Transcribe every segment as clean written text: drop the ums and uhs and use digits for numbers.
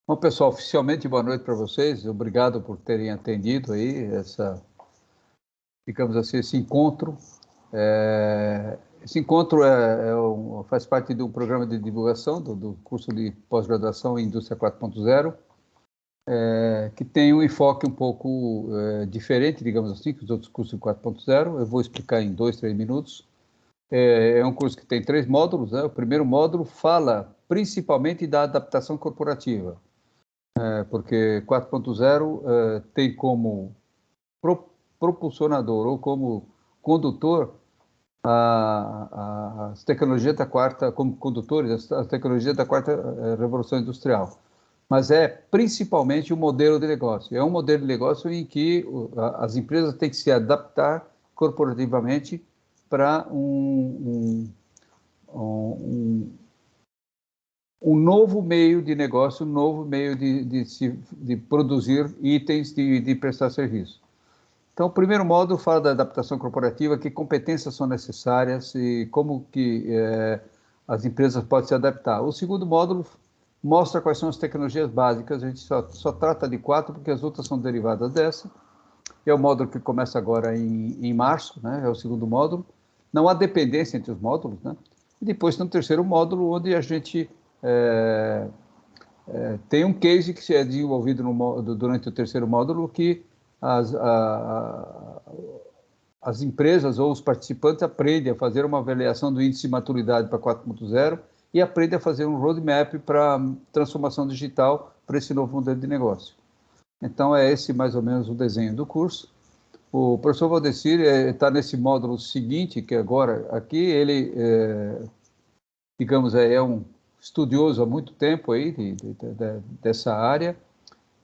Bom, pessoal, oficialmente boa noite para vocês. Obrigado por terem atendido aí digamos assim, esse encontro. Esse encontro faz parte de um programa de divulgação do curso de pós-graduação em Indústria 4.0, que tem um enfoque um pouco diferente, digamos assim, que os outros cursos de 4.0. Eu vou explicar em 2, 3 minutos. É um curso que tem 3 módulos, né? O primeiro módulo fala principalmente da adaptação corporativa, porque 4.0 tem como propulsionador ou como condutor as tecnologias da quarta, como condutores, as tecnologias da quarta revolução industrial. Mas é principalmente o modelo de negócio. É um modelo de negócio em que as empresas têm que se adaptar corporativamente para um novo meio de negócio, um novo meio de produzir itens, de prestar serviço. Então, o primeiro módulo fala da adaptação corporativa, que competências são necessárias e como que as empresas podem se adaptar. O segundo módulo mostra quais são as tecnologias básicas. A gente só trata de 4 porque as outras são derivadas dessa. É o módulo que começa agora em março, né? É o segundo módulo. Não há dependência entre os módulos, né? E depois tem um terceiro módulo onde a gente tem um case que é desenvolvido durante o terceiro módulo que as empresas ou os participantes aprendem a fazer uma avaliação do índice de maturidade para 4.0 e aprendem a fazer um roadmap para transformação digital para esse novo modelo de negócio. Então, é esse mais ou menos o desenho do curso. O professor Valdecir está nesse módulo seguinte, que agora aqui, ele, digamos, é um estudioso há muito tempo aí dessa área.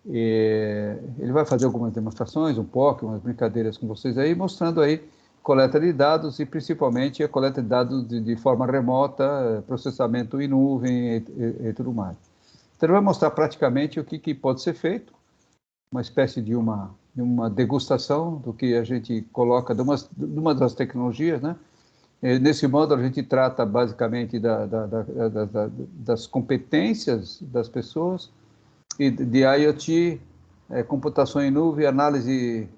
Ele vai fazer algumas demonstrações, um POC, umas brincadeiras com vocês aí, mostrando aí coleta de dados e principalmente a coleta de dados de forma remota, processamento em nuvem e tudo mais. Então ele vai mostrar praticamente o que pode ser feito, uma espécie de uma degustação do que a gente coloca de uma das tecnologias, né? Nesse módulo a gente trata basicamente das competências das pessoas, e de IoT, computação em nuvem, análise,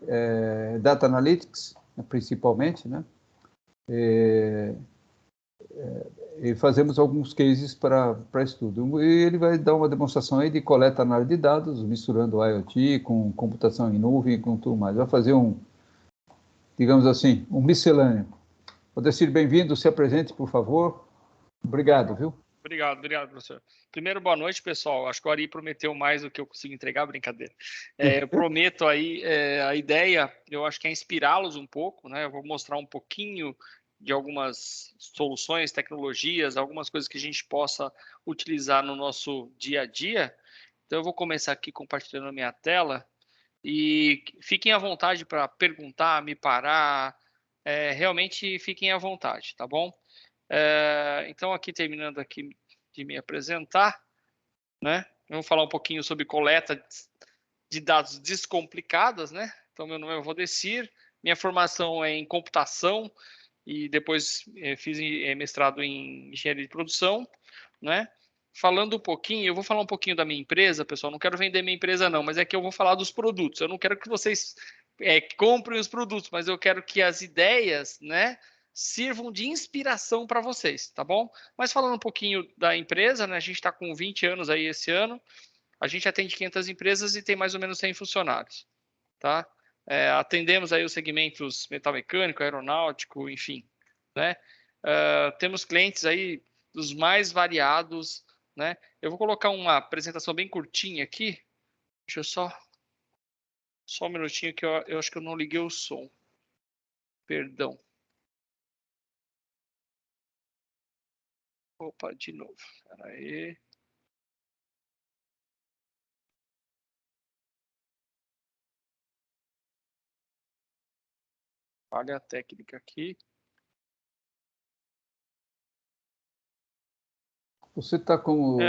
data analytics, principalmente, né? E fazemos alguns cases para estudo. E ele vai dar uma demonstração aí de coleta e análise de dados, misturando IoT com computação em nuvem e com tudo mais. Vai fazer digamos assim, um miscelâneo. Odecir, bem-vindo, se apresente, por favor. Obrigado, viu? Obrigado, professor. Primeiro, boa noite, pessoal. Acho que o Ari prometeu mais do que eu consigo entregar, brincadeira. Eu prometo aí, a ideia, eu acho que é inspirá-los um pouco, né? Eu vou mostrar um pouquinho de algumas soluções, tecnologias, algumas coisas que a gente possa utilizar no nosso dia a dia. Então, eu vou começar aqui compartilhando a minha tela e fiquem à vontade para perguntar, me parar, realmente fiquem à vontade, tá bom? Então, aqui terminando aqui de me apresentar, né? Vamos falar um pouquinho sobre coleta de dados descomplicadas, né? Então, meu nome é Valdecir, minha formação é em computação e depois fiz mestrado em engenharia de produção, né? Falando um pouquinho, eu vou falar um pouquinho da minha empresa, pessoal. Não quero vender minha empresa, não, mas é que eu vou falar dos produtos. Eu não quero que vocês comprem os produtos, mas eu quero que as ideias, né, sirvam de inspiração para vocês, tá bom? Mas falando um pouquinho da empresa, né, a gente está com 20 anos aí esse ano, a gente atende 500 empresas e tem mais ou menos 100 funcionários, tá? Atendemos aí os segmentos metal mecânico, aeronáutico, enfim, né? Temos clientes aí dos mais variados, né? Eu vou colocar uma apresentação bem curtinha aqui. Deixa eu só um minutinho que eu acho que eu não liguei o som. Perdão. Opa, de novo. Espera aí. Falha a técnica aqui. Você está como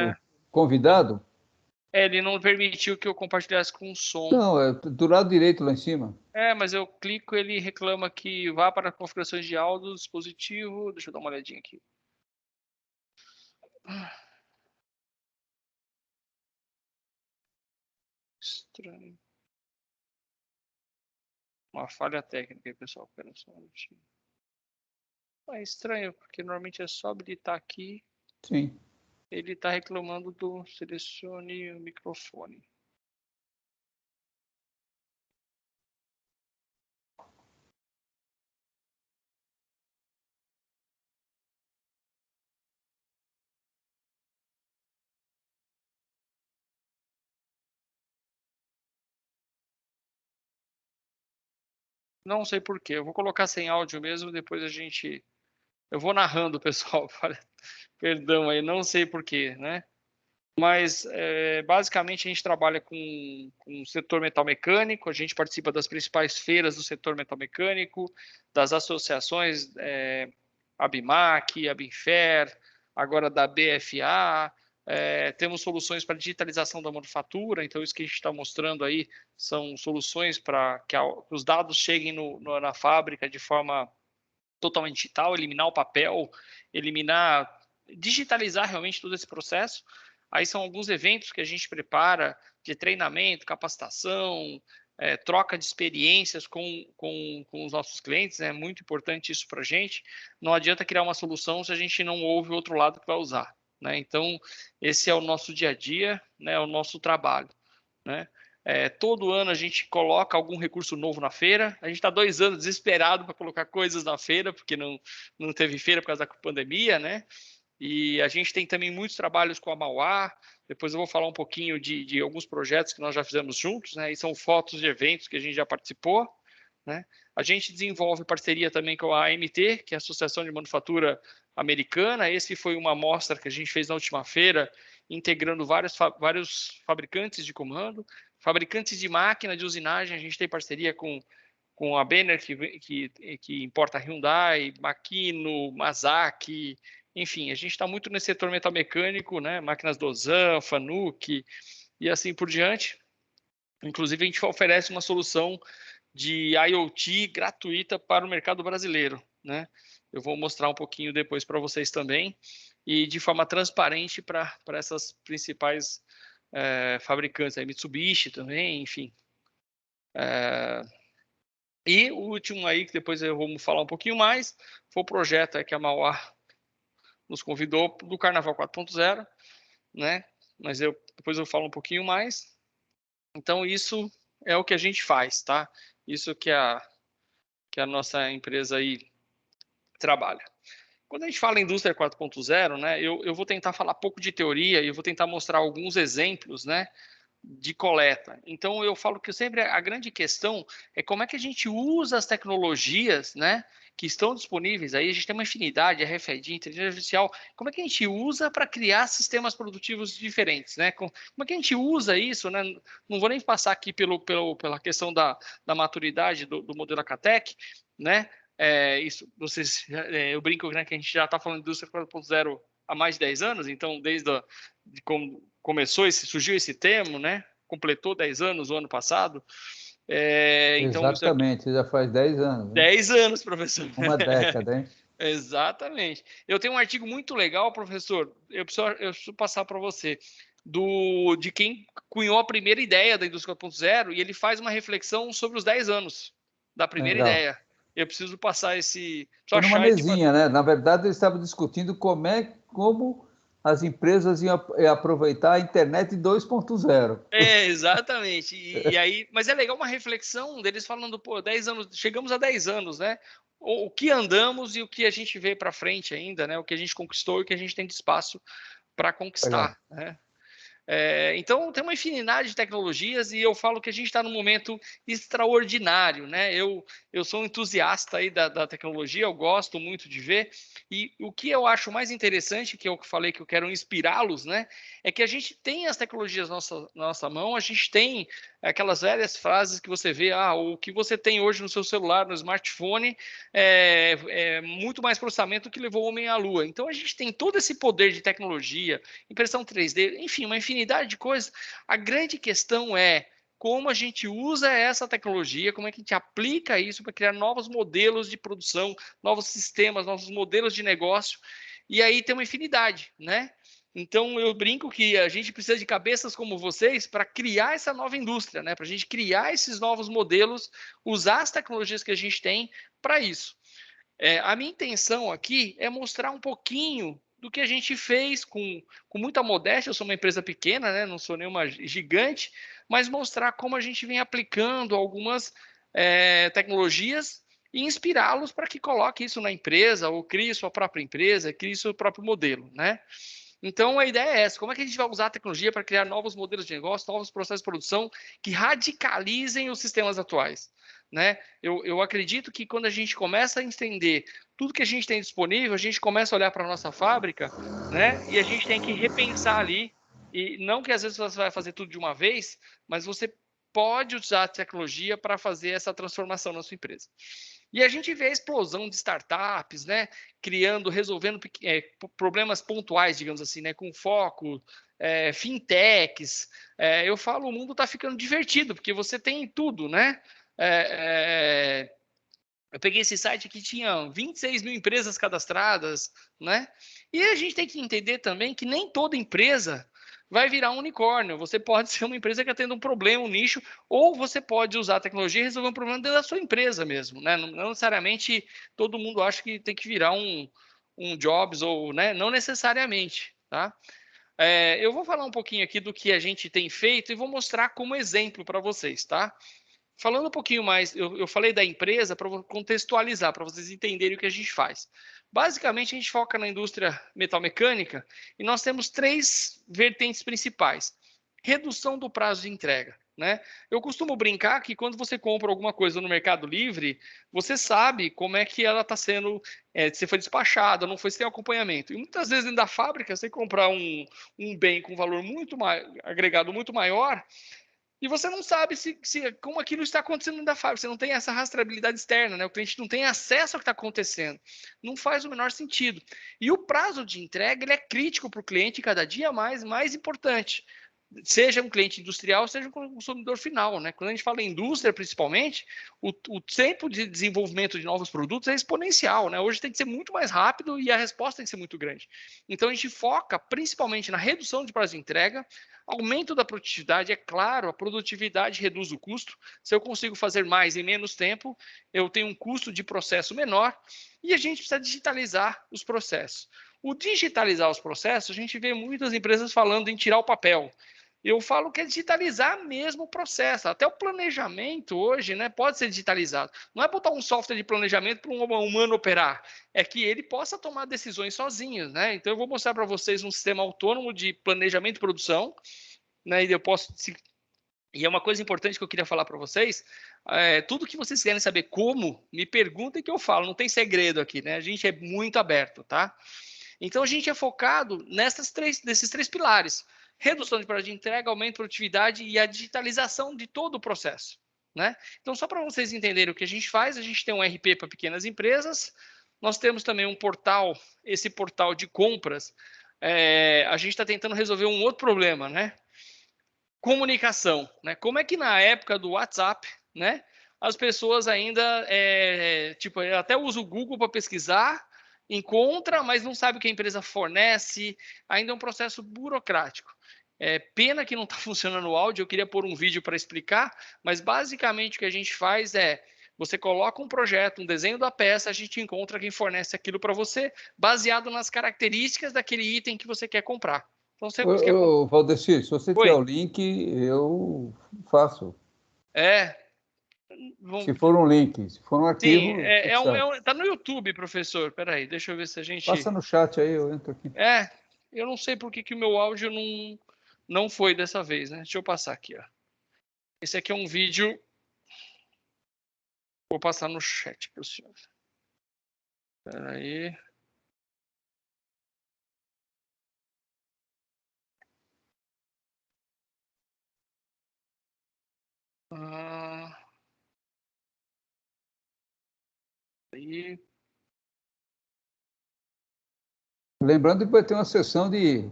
convidado? Ele não permitiu que eu compartilhasse com som. Não, é do lado direito lá em cima. Mas eu clico, ele reclama que vá para configurações de áudio, dispositivo. Deixa eu dar uma olhadinha aqui. estranho. Uma falha técnica aí, pessoal. Espera só um minutinho. É estranho, porque normalmente é só habilitar aqui. Sim. Ele está reclamando do selecione o microfone. Não sei por quê. Eu vou colocar sem áudio mesmo, depois a gente... Eu vou narrando, pessoal. Perdão aí, não sei por quê, né? Mas, basicamente, a gente trabalha com o setor metalmecânico, a gente participa das principais feiras do setor metalmecânico, das associações, ABIMAC, ABINFER, agora da BFA, temos soluções para digitalização da manufatura, então isso que a gente está mostrando aí são soluções para que os dados cheguem na fábrica de forma totalmente digital, eliminar o papel, digitalizar realmente todo esse processo. Aí são alguns eventos que a gente prepara de treinamento, capacitação, troca de experiências com os nossos clientes. É muito importante isso para a gente. Não adianta criar uma solução se a gente não ouve o outro lado que vai usar, né? Então, esse é o nosso dia a dia, né? É o nosso trabalho, né? Todo ano a gente coloca algum recurso novo na feira. A gente está 2 anos desesperado para colocar coisas na feira, porque não teve feira por causa da pandemia, né? E a gente tem também muitos trabalhos com a Mauá. Depois eu vou falar um pouquinho de alguns projetos que nós já fizemos juntos, né? E são fotos de eventos que a gente já participou, né? A gente desenvolve parceria também com a AMT, que é a Associação de Manufatura Americana. Esse foi uma amostra que a gente fez na última feira, integrando vários fabricantes de comando, fabricantes de máquina de usinagem. A gente tem parceria com a Benner, que importa Hyundai, Makino, Mazaki, enfim, a gente está muito nesse setor metalmecânico, né? Máquinas Dozan, Fanuc e assim por diante. Inclusive, a gente oferece uma solução de IoT gratuita para o mercado brasileiro, né? Eu vou mostrar um pouquinho depois para vocês também, e de forma transparente para essas principais fabricantes, a Mitsubishi também, enfim. E o último aí, que depois eu vou falar um pouquinho mais, foi o projeto que a Mauá nos convidou do Carnaval 4.0, né? Mas depois eu falo um pouquinho mais. Então, isso é o que a gente faz, tá? Isso que a nossa empresa aí trabalha. Quando a gente fala em indústria 4.0, né, eu vou tentar falar pouco de teoria e eu vou tentar mostrar alguns exemplos, né, de coleta. Então, eu falo que sempre a grande questão é como é que a gente usa as tecnologias, né, que estão disponíveis aí. A gente tem uma infinidade, RFID, inteligência artificial. Como é que a gente usa para criar sistemas produtivos diferentes, né? Como é que a gente usa isso, né? Não vou nem passar aqui pela questão da maturidade do modelo Acatec, né? Isso, vocês, eu brinco, né, que a gente já está falando de indústria 4.0 há mais de 10 anos, então desde como surgiu esse termo, né? Completou 10 anos o ano passado. Então, isso aqui, Exatamente, já faz 10 anos, né? 10 anos, professor. Uma década, hein? Exatamente. Eu tenho um artigo muito legal, professor, eu preciso passar para você, de quem cunhou a primeira ideia da indústria 4.0, e ele faz uma reflexão sobre os 10 anos da primeira Legal. ideia. Eu preciso passar preciso Foi numa achar esse... mesinha, né? Na verdade, eles estavam discutindo como as empresas iam aproveitar a internet 2.0. Exatamente. E aí, mas é legal uma reflexão deles falando, pô, 10 anos, chegamos a 10 anos, né? O que andamos e o que a gente vê para frente ainda, né? O que a gente conquistou e o que a gente tem de espaço para Legal. conquistar, né? Então, tem uma infinidade de tecnologias e eu falo que a gente está num momento extraordinário, né? Eu sou um entusiasta aí da tecnologia, eu gosto muito de ver, e o que eu acho mais interessante, que eu falei que eu quero inspirá-los, né? É que a gente tem as tecnologias na nossa mão, a gente tem aquelas velhas frases que você vê, o que você tem hoje no seu celular, no smartphone, é muito mais processamento que levou o homem à lua. Então, a gente tem todo esse poder de tecnologia, impressão 3D, enfim, uma infinidade de coisas. A grande questão é como a gente usa essa tecnologia, como é que a gente aplica isso para criar novos modelos de produção, novos sistemas, novos modelos de negócio. E aí tem uma infinidade, né? Então, eu brinco que a gente precisa de cabeças como vocês para criar essa nova indústria, né? Para a gente criar esses novos modelos, usar as tecnologias que a gente tem para isso. A minha intenção aqui é mostrar um pouquinho do que a gente fez com muita modéstia. Eu sou uma empresa pequena, né? Não sou nenhuma gigante, mas mostrar como a gente vem aplicando algumas tecnologias e inspirá-los para que coloque isso na empresa, ou crie sua própria empresa, crie seu próprio modelo, né? Então, a ideia é essa: como é que a gente vai usar a tecnologia para criar novos modelos de negócio, novos processos de produção que radicalizem os sistemas atuais? Né? Eu acredito que quando a gente começa a entender tudo que a gente tem disponível, a gente começa a olhar para a nossa fábrica, né? E a gente tem que repensar ali, e não que às vezes você vai fazer tudo de uma vez, mas você pode usar a tecnologia para fazer essa transformação na sua empresa. E a gente vê a explosão de startups, né? Criando, resolvendo problemas pontuais, digamos assim, né? Com foco, fintechs. Eu falo, o mundo está ficando divertido, porque você tem tudo, né? Eu peguei esse site que tinha 26 mil empresas cadastradas, né? E a gente tem que entender também que nem toda empresa vai virar um unicórnio. Você pode ser uma empresa que atenda um problema, um nicho, ou você pode usar a tecnologia e resolver um problema dentro da sua empresa mesmo, né? Não necessariamente todo mundo acha que tem que virar um Jobs, ou, né? Não necessariamente, tá? Eu vou falar um pouquinho aqui do que a gente tem feito e vou mostrar como exemplo para vocês, tá? Falando um pouquinho mais, eu falei da empresa para contextualizar, para vocês entenderem o que a gente faz. Basicamente, a gente foca na indústria metalmecânica e nós temos 3 vertentes principais. Redução do prazo de entrega, né? Eu costumo brincar que quando você compra alguma coisa no Mercado Livre, você sabe como é que ela está sendo, se foi despachada, não foi sem acompanhamento. E muitas vezes dentro da fábrica, você comprar um bem com valor muito agregado muito maior, e você não sabe como aquilo está acontecendo da fábrica. Você não tem essa rastreabilidade externa, né? O cliente não tem acesso ao que está acontecendo. Não faz o menor sentido. E o prazo de entrega ele é crítico para o cliente, cada dia mais importante. Seja um cliente industrial, seja um consumidor final, né? Quando a gente fala em indústria, principalmente, o tempo de desenvolvimento de novos produtos é exponencial, né? Hoje tem que ser muito mais rápido e a resposta tem que ser muito grande. Então a gente foca principalmente na redução de prazo de entrega, aumento da produtividade. É claro, a produtividade reduz o custo. Se eu consigo fazer mais em menos tempo, eu tenho um custo de processo menor, e a gente precisa digitalizar os processos. O digitalizar os processos, a gente vê muitas empresas falando em tirar o papel. Eu falo que é digitalizar mesmo o processo. Até o planejamento hoje, né, pode ser digitalizado. Não é botar um software de planejamento para um humano operar. É que ele possa tomar decisões sozinho, né? Então eu vou mostrar para vocês um sistema autônomo de planejamento e produção, né? E eu posso. E é uma coisa importante que eu queria falar para vocês. Tudo que vocês querem saber como, me perguntem que eu falo. Não tem segredo aqui, né? A gente é muito aberto, tá? Então a gente é focado nesses três pilares: redução de prazo de entrega, aumento de produtividade e a digitalização de todo o processo, né? Então, só para vocês entenderem o que a gente faz, a gente tem um RP para pequenas empresas, nós temos também um portal, esse portal de compras. A gente está tentando resolver um outro problema, né? Comunicação, né? Como é que na época do WhatsApp, né? As pessoas ainda, tipo, até usa o Google para pesquisar, encontra, mas não sabe o que a empresa fornece. Ainda é um processo burocrático. Pena que não está funcionando o áudio. Eu queria pôr um vídeo para explicar, mas basicamente o que a gente faz é: você coloca um projeto, um desenho da peça, a gente encontra quem fornece aquilo para você, baseado nas características daquele item que você quer comprar. Então, você quer comprar. Valdecir, se você tiver Oi. o link, eu faço. É, Se for um link, se for um sim, arquivo, tudo certo. tá no YouTube, professor. Peraí, deixa eu ver se a Passa gente. no chat aí, eu entro aqui. Eu não sei por que o meu áudio não foi dessa vez, né? Deixa eu passar aqui, ó. Esse aqui é um vídeo. Vou passar no chat para o senhor. Peraí. Aí. Lembrando que vai ter uma sessão de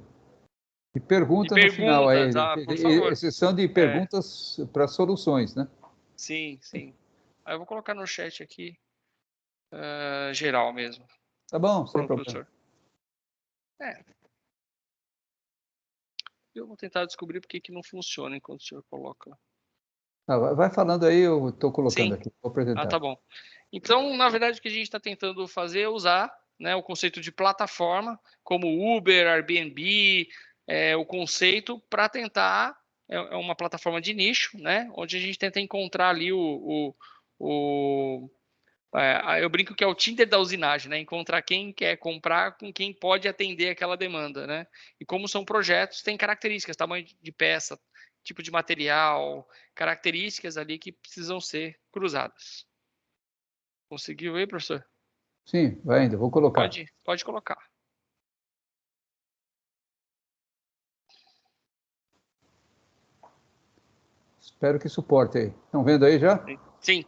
E pergunta no final perguntas, aí, por favor. sessão de perguntas para soluções, né? Sim, sim. Aí eu vou colocar no chat aqui, geral mesmo. Tá bom, sem Pronto, problema. professor. É. Eu vou tentar descobrir por que não funciona enquanto o senhor coloca. Vai falando aí, eu estou colocando Sim. aqui, vou apresentar. Tá bom. Então, na verdade, o que a gente está tentando fazer é usar, né, o conceito de plataforma, como Uber, Airbnb, o conceito para tentar, é uma plataforma de nicho, né, onde a gente tenta encontrar ali eu brinco que é o Tinder da usinagem, né, encontrar quem quer comprar com quem pode atender aquela demanda, né, e como são projetos, tem características, tamanho de peça, tipo de material, características ali que precisam ser cruzadas. Conseguiu aí, professor? Sim, vai ainda, vou colocar. Pode colocar. Espero que suporte aí. Estão vendo aí já? Sim.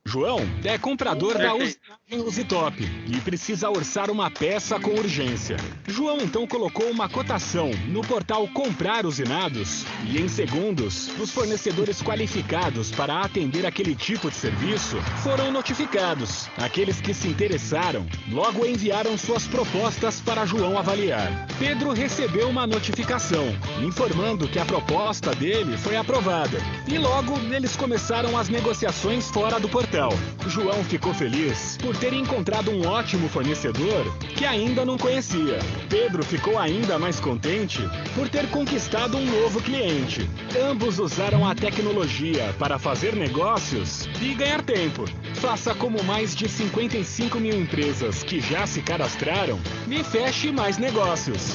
João é comprador da Perfeito. usinagem Usitop e precisa orçar uma peça com urgência. João então colocou uma cotação no portal Comprar Usinados e em segundos, os fornecedores qualificados para atender aquele tipo de serviço foram notificados. Aqueles que se interessaram logo enviaram suas propostas para João avaliar. Pedro recebeu uma notificação informando que a proposta dele foi aprovada e logo eles começaram as negociações fora do portal. João ficou feliz por ter encontrado um ótimo fornecedor que ainda não conhecia. Pedro ficou ainda mais contente por ter conquistado um novo cliente. Ambos usaram a tecnologia para fazer negócios e ganhar tempo. Faça como mais de 55 mil empresas que já se cadastraram e feche mais negócios.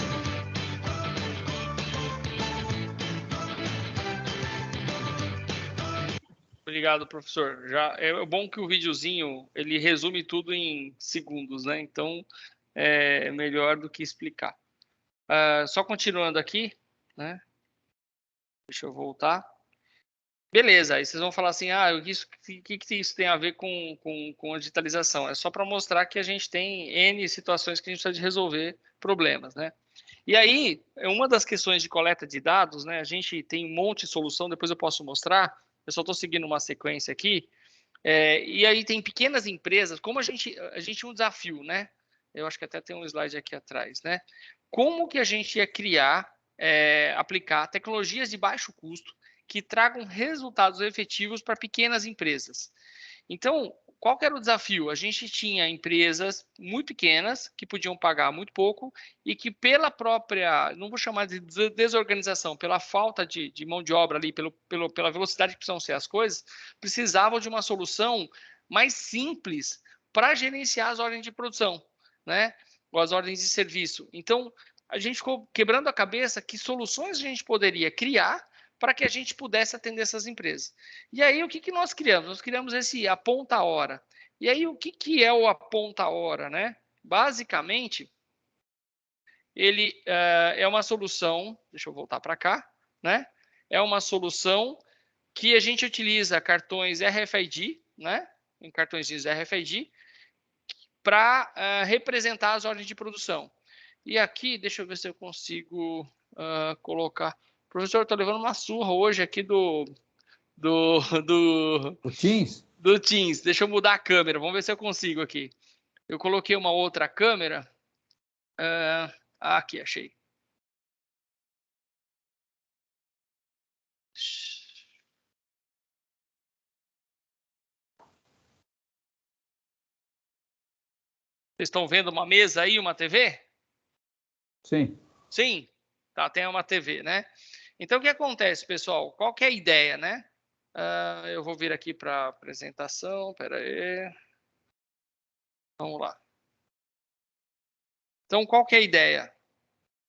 Obrigado, professor. Já é bom que o videozinho ele resume tudo em segundos, né? Então é melhor do que explicar. Só continuando aqui, né? Deixa eu voltar. Beleza, aí vocês vão falar assim, o que isso tem a ver com a digitalização? É só para mostrar que a gente tem N situações que a gente precisa de resolver problemas, né? E aí, uma das questões de coleta de dados, né? A gente tem um monte de solução, depois eu posso mostrar, eu só estou seguindo uma sequência aqui, e aí tem pequenas empresas, como a gente tinha um desafio, né? Eu acho que até tem um slide aqui atrás, né? Como que a gente ia criar, aplicar tecnologias de baixo custo que tragam resultados efetivos para pequenas empresas. Então, qual que era o desafio? A gente tinha empresas muito pequenas que podiam pagar muito pouco e que pela própria, não vou chamar de desorganização, pela falta de mão de obra ali, pela velocidade que precisam ser as coisas, precisavam de uma solução mais simples para gerenciar as ordens de produção, né? Ou as ordens de serviço. Então, a gente ficou quebrando a cabeça que soluções a gente poderia criar para que a gente pudesse atender essas empresas. E aí, o que nós criamos? Nós criamos esse aponta-hora. E aí, o que é o aponta-hora, né? Basicamente, ele é uma solução, deixa eu voltar para cá, né? É uma solução que a gente utiliza cartões RFID, né? Em cartõezinhos RFID, para representar as ordens de produção. E aqui, deixa eu ver se eu consigo colocar. Professor, eu estou levando uma surra hoje aqui do O Teams? Do Teams. Deixa eu mudar a câmera. Vamos ver se eu consigo aqui. Eu coloquei uma outra câmera. Aqui, achei. Vocês estão vendo uma mesa aí, uma TV? Sim. Sim. Tá, tem uma TV, né? Então, o que acontece, pessoal? Qual que é a ideia, né? Eu vou vir aqui para a apresentação. Espera aí. Vamos lá. Então, qual que é a ideia?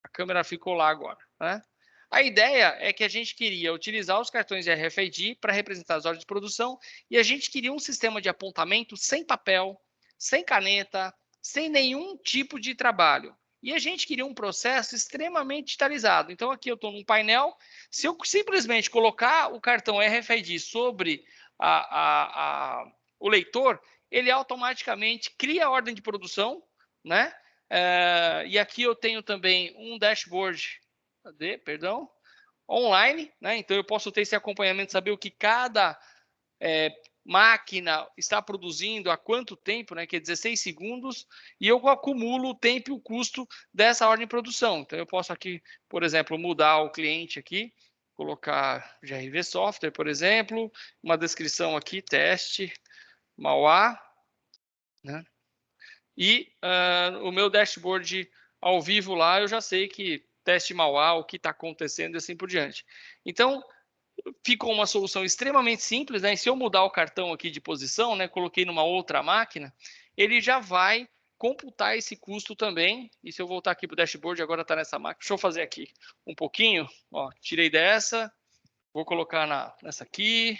A câmera ficou lá agora, né? A ideia é que a gente queria utilizar os cartões de RFID para representar as ordens de produção e a gente queria um sistema de apontamento sem papel, sem caneta, sem nenhum tipo de trabalho. E a gente queria um processo extremamente digitalizado. Então, aqui eu estou num painel. Se eu simplesmente colocar o cartão RFID sobre o leitor, ele automaticamente cria a ordem de produção, né? E aqui eu tenho também um dashboard online, né? Então eu posso ter esse acompanhamento, saber o que cada máquina está produzindo há quanto tempo, né, que é 16 segundos, e eu acumulo o tempo e o custo dessa ordem de produção. Então, eu posso aqui, por exemplo, mudar o cliente aqui, colocar GRV Software, por exemplo, uma descrição aqui, teste, Mauá, né? E o meu dashboard ao vivo lá, eu já sei que teste Mauá, o que está acontecendo e assim por diante. Então, ficou uma solução extremamente simples, né? E se eu mudar o cartão aqui de posição, né? Coloquei numa outra máquina, ele já vai computar esse custo também. E se eu voltar aqui para o dashboard, agora está nessa máquina. Deixa eu fazer aqui um pouquinho. Ó, tirei dessa, vou colocar nessa aqui,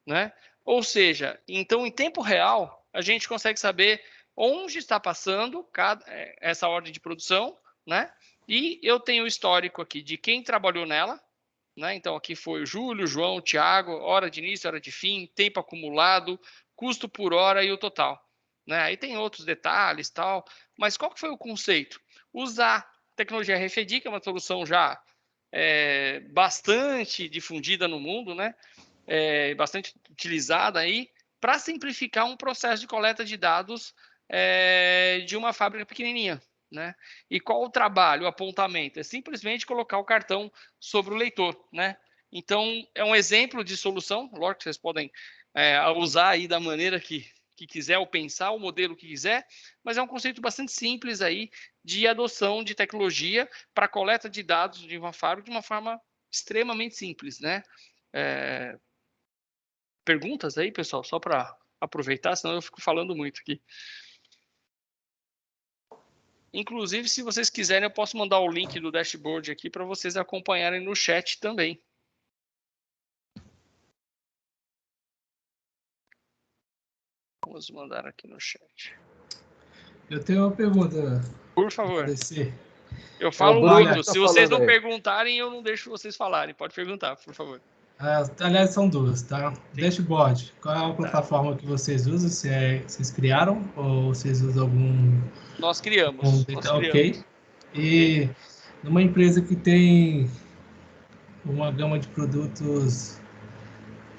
né? Ou seja, então em tempo real, a gente consegue saber onde está passando essa ordem de produção, né? E eu tenho o histórico aqui de quem trabalhou nela, né? Então, aqui foi o Júlio, João, Thiago, hora de início, hora de fim, tempo acumulado, custo por hora e o total. Né? Aí tem outros detalhes, tal. Mas qual que foi o conceito? Usar tecnologia RFID, que é uma solução já bastante difundida no mundo, né? Bastante utilizada aí, para simplificar um processo de coleta de dados de uma fábrica pequenininha. Né? E qual o trabalho, o apontamento? É simplesmente colocar o cartão sobre o leitor. Né? Então, é um exemplo de solução, lógico que vocês podem usar aí da maneira que quiser, ou pensar o modelo que quiser, mas é um conceito bastante simples aí de adoção de tecnologia para coleta de dados de uma fábrica de uma forma extremamente simples. Né? Perguntas aí, pessoal, só para aproveitar, senão eu fico falando muito aqui. Inclusive, se vocês quiserem, eu posso mandar o link do dashboard aqui para vocês acompanharem no chat também. Vamos mandar aqui no chat. Eu tenho uma pergunta. Por favor. Aparecer. Eu falo muito. Se vocês não aí. perguntarem, eu não deixo vocês falarem. Pode perguntar, por favor. Aliás, são duas, tá? Sim. Dashboard. Qual é a plataforma que vocês usam? Vocês criaram ou vocês usam algum... Nós criamos. Ok. E numa empresa que tem uma gama de produtos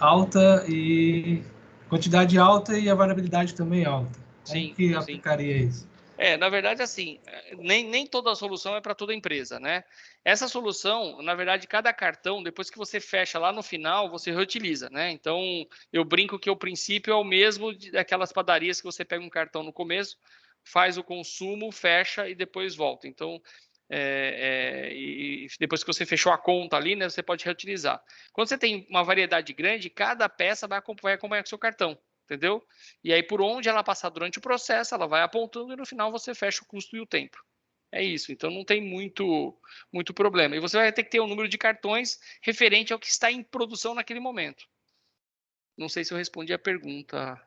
alta e quantidade alta e a variabilidade também alta. Como que aplicaria isso? Na verdade, assim, nem toda a solução é para toda empresa, né? Essa solução, na verdade, cada cartão, depois que você fecha lá no final, você reutiliza, né? Então, eu brinco que o princípio é o mesmo daquelas padarias que você pega um cartão no começo, faz o consumo, fecha e depois volta. Então, e depois que você fechou a conta ali, né, você pode reutilizar. Quando você tem uma variedade grande, cada peça vai acompanhar com o seu cartão. Entendeu? E aí, por onde ela passar durante o processo, ela vai apontando e no final você fecha o custo e o tempo. É isso. Então, não tem muito problema. E você vai ter que ter um número de cartões referente ao que está em produção naquele momento. Não sei se eu respondi a pergunta.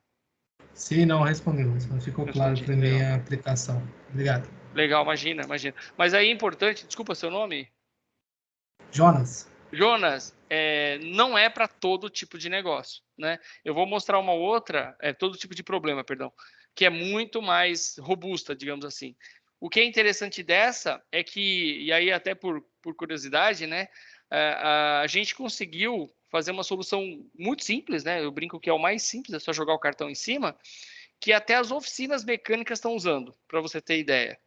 Sim, não respondeu. Não ficou claro para mim a aplicação. Obrigado. Legal, imagina. Mas aí é importante, desculpa seu nome? Jonas, não é para todo tipo de negócio, né? Eu vou mostrar uma outra, todo tipo de problema, perdão, que é muito mais robusta, digamos assim. O que é interessante dessa é que, e aí até por curiosidade, né, a gente conseguiu fazer uma solução muito simples, né? Eu brinco que é o mais simples, é só jogar o cartão em cima, que até as oficinas mecânicas estão usando, para você ter ideia.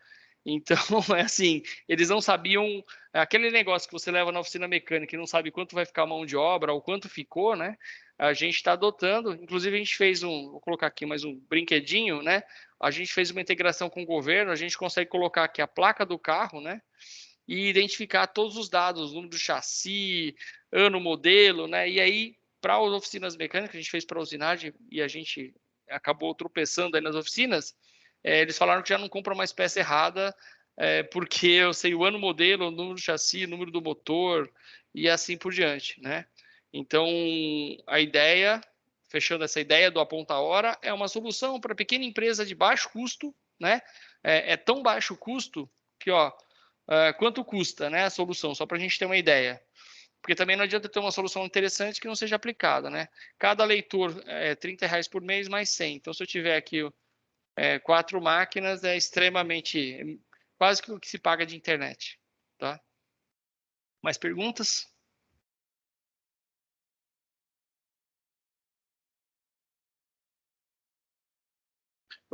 Então, é assim, eles não sabiam, aquele negócio que você leva na oficina mecânica e não sabe quanto vai ficar a mão de obra ou quanto ficou, né? A gente está adotando, inclusive a gente fez vou colocar aqui mais um brinquedinho, né? A gente fez uma integração com o governo, a gente consegue colocar aqui a placa do carro, né? E identificar todos os dados, número do chassi, ano, modelo, né? E aí, para as oficinas mecânicas, a gente fez para a usinagem e a gente acabou tropeçando aí nas oficinas, eles falaram que já não compram mais peça errada, porque eu sei o ano, modelo, o número do chassi, o número do motor e assim por diante, né? Então, a ideia, fechando essa ideia do aponta-hora, é uma solução para pequena empresa de baixo custo, né? É tão baixo custo que, quanto custa, né, a solução, só para a gente ter uma ideia. Porque também não adianta ter uma solução interessante que não seja aplicada, né? Cada leitor é R$30 por mês mais 100. Então, se eu tiver aqui 4 máquinas, é extremamente, quase que o que se paga de internet, tá? Mais perguntas?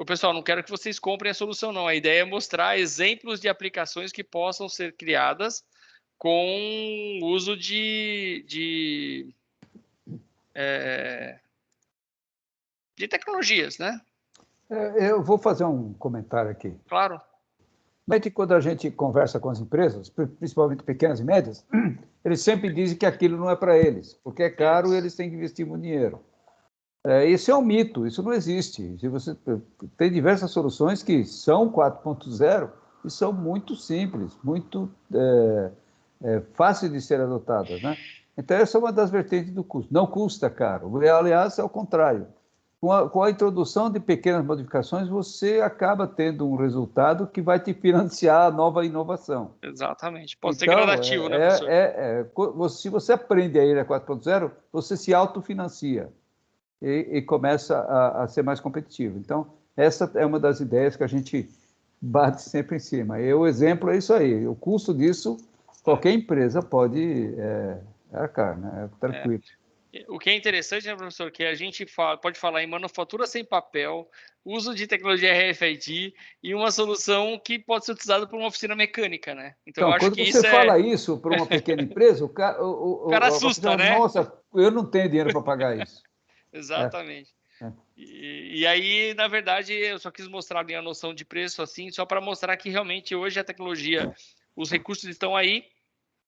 pessoal, não quero que vocês comprem a solução, não. A ideia é mostrar exemplos de aplicações que possam ser criadas com uso de tecnologias, né? Eu vou fazer um comentário aqui. Claro. Mas quando a gente conversa com as empresas, principalmente pequenas e médias, eles sempre dizem que aquilo não é para eles, porque é caro e eles têm que investir muito dinheiro. Isso é um mito, isso não existe. Se você tem diversas soluções que são 4.0 e são muito simples, muito fáceis de ser adotadas, né? Então, essa é uma das vertentes do custo. Não custa caro. Aliás, é o contrário. Com a introdução de pequenas modificações, você acaba tendo um resultado que vai te financiar a nova inovação. Exatamente. Pode ser gradativo, né, professor? Se você aprende a ir a 4.0, você se autofinancia e começa a ser mais competitivo. Então, essa é uma das ideias que a gente bate sempre em cima. E o exemplo é isso aí. O custo disso, qualquer empresa pode arcar, né? Tranquilo. O que é interessante, né, professor, que a gente pode falar em manufatura sem papel, uso de tecnologia RFID e uma solução que pode ser utilizada por uma oficina mecânica, né? Então eu acho quando que você fala isso para uma pequena empresa, o cara assusta, né? Nossa, eu não tenho dinheiro para pagar isso. Exatamente. E aí, na verdade, eu só quis mostrar ali a noção de preço, assim, só para mostrar que realmente hoje a tecnologia, os recursos estão aí,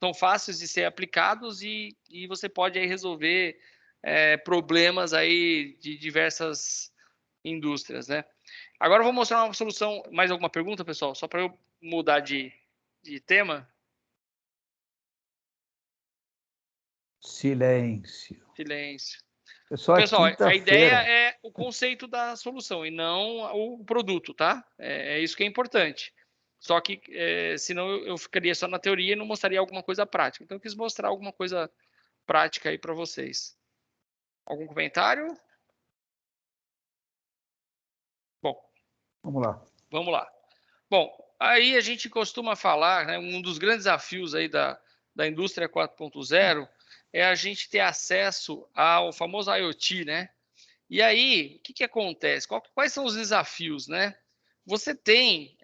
são fáceis de ser aplicados e você pode aí resolver problemas aí de diversas indústrias, né? Agora eu vou mostrar uma solução. Mais alguma pergunta, pessoal? Só para eu mudar de tema. Silêncio. Pessoal, a ideia é o conceito da solução e não o produto, tá? É isso que é importante. Só que, senão eu ficaria só na teoria e não mostraria alguma coisa prática. Então, eu quis mostrar alguma coisa prática aí para vocês. Algum comentário? Bom. Vamos lá. Bom, aí a gente costuma falar, né, um dos grandes desafios aí da indústria 4.0 é a gente ter acesso ao famoso IoT, né? E aí, o que acontece? Quais são os desafios, né? Você tem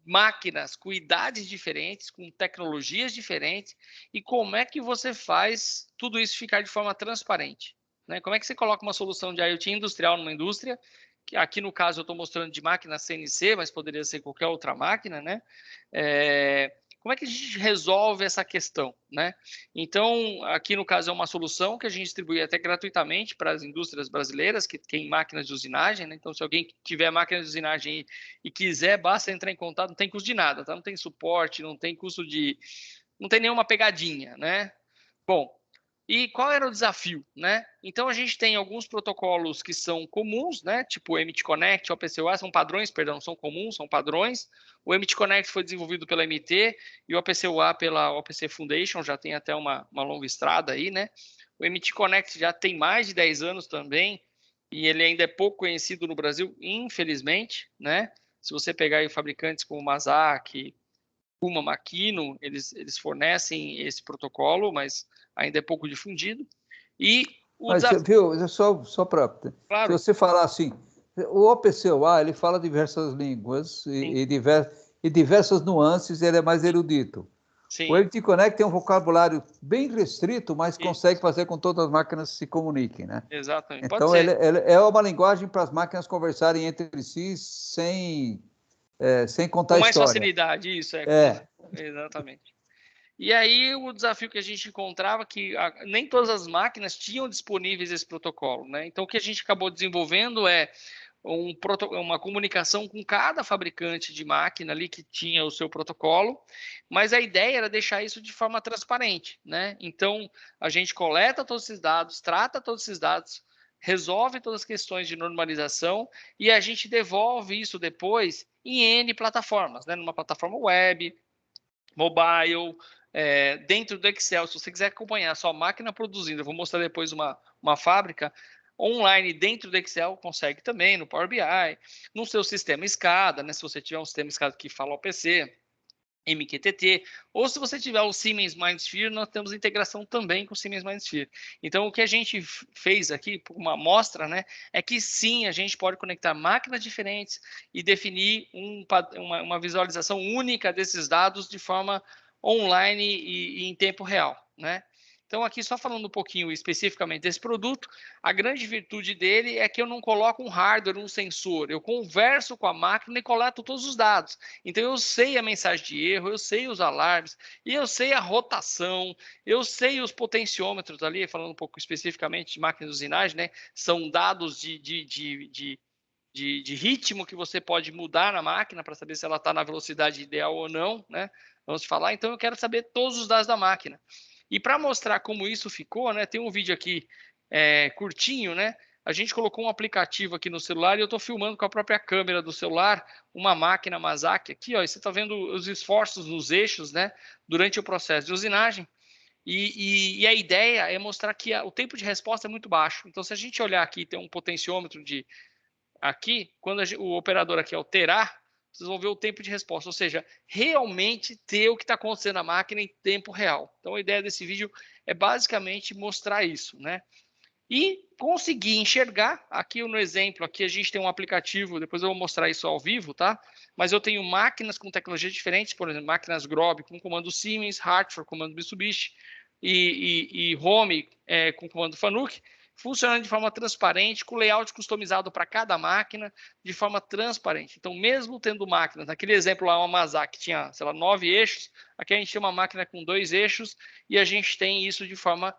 máquinas com idades diferentes, com tecnologias diferentes, e como é que você faz tudo isso ficar de forma transparente? Né? Como é que você coloca uma solução de IoT industrial numa indústria, que aqui no caso eu estou mostrando de máquina CNC, mas poderia ser qualquer outra máquina, né? Como é que a gente resolve essa questão, né? Então, aqui no caso é uma solução que a gente distribui até gratuitamente para as indústrias brasileiras que têm máquinas de usinagem, né? Então, se alguém tiver máquina de usinagem e quiser, basta entrar em contato, não tem custo de nada, tá? Não tem suporte, não tem custo de... não tem nenhuma pegadinha, né? Bom, e qual era o desafio, né? Então, a gente tem alguns protocolos que são comuns, né? Tipo o MT Connect, o OPC-UA, são padrões, perdão, são comuns, são padrões. O MT Connect foi desenvolvido pela MT e o OPC-UA pela OPC Foundation, já tem até uma longa estrada aí, né? O MT Connect já tem mais de 10 anos também e ele ainda é pouco conhecido no Brasil, infelizmente, né? Se você pegar aí fabricantes como Mazak, Puma, Makino, eles fornecem esse protocolo, mas ainda é pouco difundido. E o desafio... Viu, só para... Claro. Se você falar assim, o OPC-UA, ele fala diversas línguas e diversas nuances, ele é mais erudito. Sim. O MT Connect tem um vocabulário bem restrito, mas consegue fazer com que todas as máquinas se comuniquem, né? Exatamente. Então, ele é uma linguagem para as máquinas conversarem entre si sem contar com mais história. Facilidade, isso. Exatamente. E aí o desafio que a gente encontrava que nem todas as máquinas tinham disponíveis esse protocolo, né? Então o que a gente acabou desenvolvendo é uma comunicação com cada fabricante de máquina ali que tinha o seu protocolo, mas a ideia era deixar isso de forma transparente, né? Então a gente coleta todos esses dados, trata todos esses dados, resolve todas as questões de normalização e a gente devolve isso depois em N plataformas, né? Numa plataforma web, mobile, dentro do Excel. Se você quiser acompanhar a sua máquina produzindo, eu vou mostrar depois uma fábrica online dentro do Excel, consegue também, no Power BI, no seu sistema SCADA, né? Se você tiver um sistema SCADA que fala OPC, MQTT, ou se você tiver o Siemens MindSphere, nós temos integração também com o Siemens MindSphere. Então, o que a gente fez aqui, por uma amostra, né, é que sim, a gente pode conectar máquinas diferentes e definir uma visualização única desses dados de forma online e em tempo real, né? Então, aqui só falando um pouquinho especificamente desse produto, a grande virtude dele é que eu não coloco um hardware, um sensor, eu converso com a máquina e coleto todos os dados. Então, eu sei a mensagem de erro, eu sei os alarmes, e eu sei a rotação, eu sei os potenciômetros ali, falando um pouco especificamente de máquina de usinagem, né? São dados de ritmo que você pode mudar na máquina para saber se ela está na velocidade ideal ou não, né? Vamos falar. Então, eu quero saber todos os dados da máquina. E para mostrar como isso ficou, né? Tem um vídeo aqui curtinho, né? A gente colocou um aplicativo aqui no celular e eu estou filmando com a própria câmera do celular uma máquina Mazaki aqui, ó. E você está vendo os esforços nos eixos, né? Durante o processo de usinagem. E a ideia é mostrar que o tempo de resposta é muito baixo. Então, se a gente olhar aqui, tem um potenciômetro aqui, quando o operador aqui alterar, vocês vão ver o tempo de resposta, ou seja, realmente ter o que está acontecendo na máquina em tempo real. Então, a ideia desse vídeo é basicamente mostrar isso, né? E conseguir enxergar, aqui no exemplo, aqui a gente tem um aplicativo, depois eu vou mostrar isso ao vivo, tá? Mas eu tenho máquinas com tecnologias diferentes, por exemplo, máquinas Grob com comando Siemens, Hartford com comando Mitsubishi e Home com comando Fanuc, funcionando de forma transparente, com layout customizado para cada máquina, de forma transparente. Então, mesmo tendo máquinas, naquele exemplo lá, uma Mazak que tinha, sei lá, 9 eixos, aqui a gente tem uma máquina com 2 eixos e a gente tem isso de forma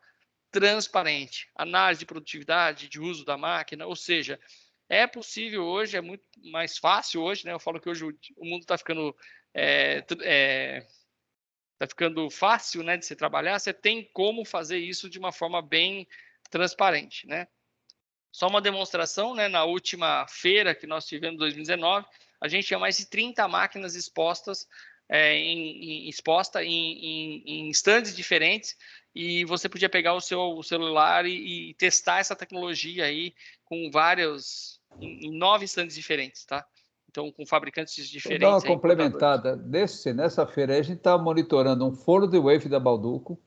transparente. Análise de produtividade, de uso da máquina, ou seja, é possível hoje, é muito mais fácil hoje, né? Eu falo que hoje o mundo está ficando fácil, né, de se trabalhar. Você tem como fazer isso de uma forma bem transparente, né? Só uma demonstração, né? Na última feira que nós tivemos em 2019, a gente tinha mais de 30 máquinas expostas em stands diferentes, e você podia pegar o seu celular e testar essa tecnologia aí com vários, em 9 stands diferentes, tá? Então, com fabricantes Vou dar uma diferentes. complementada. Nessa feira aí, a gente está monitorando um forno de wave da Balduco,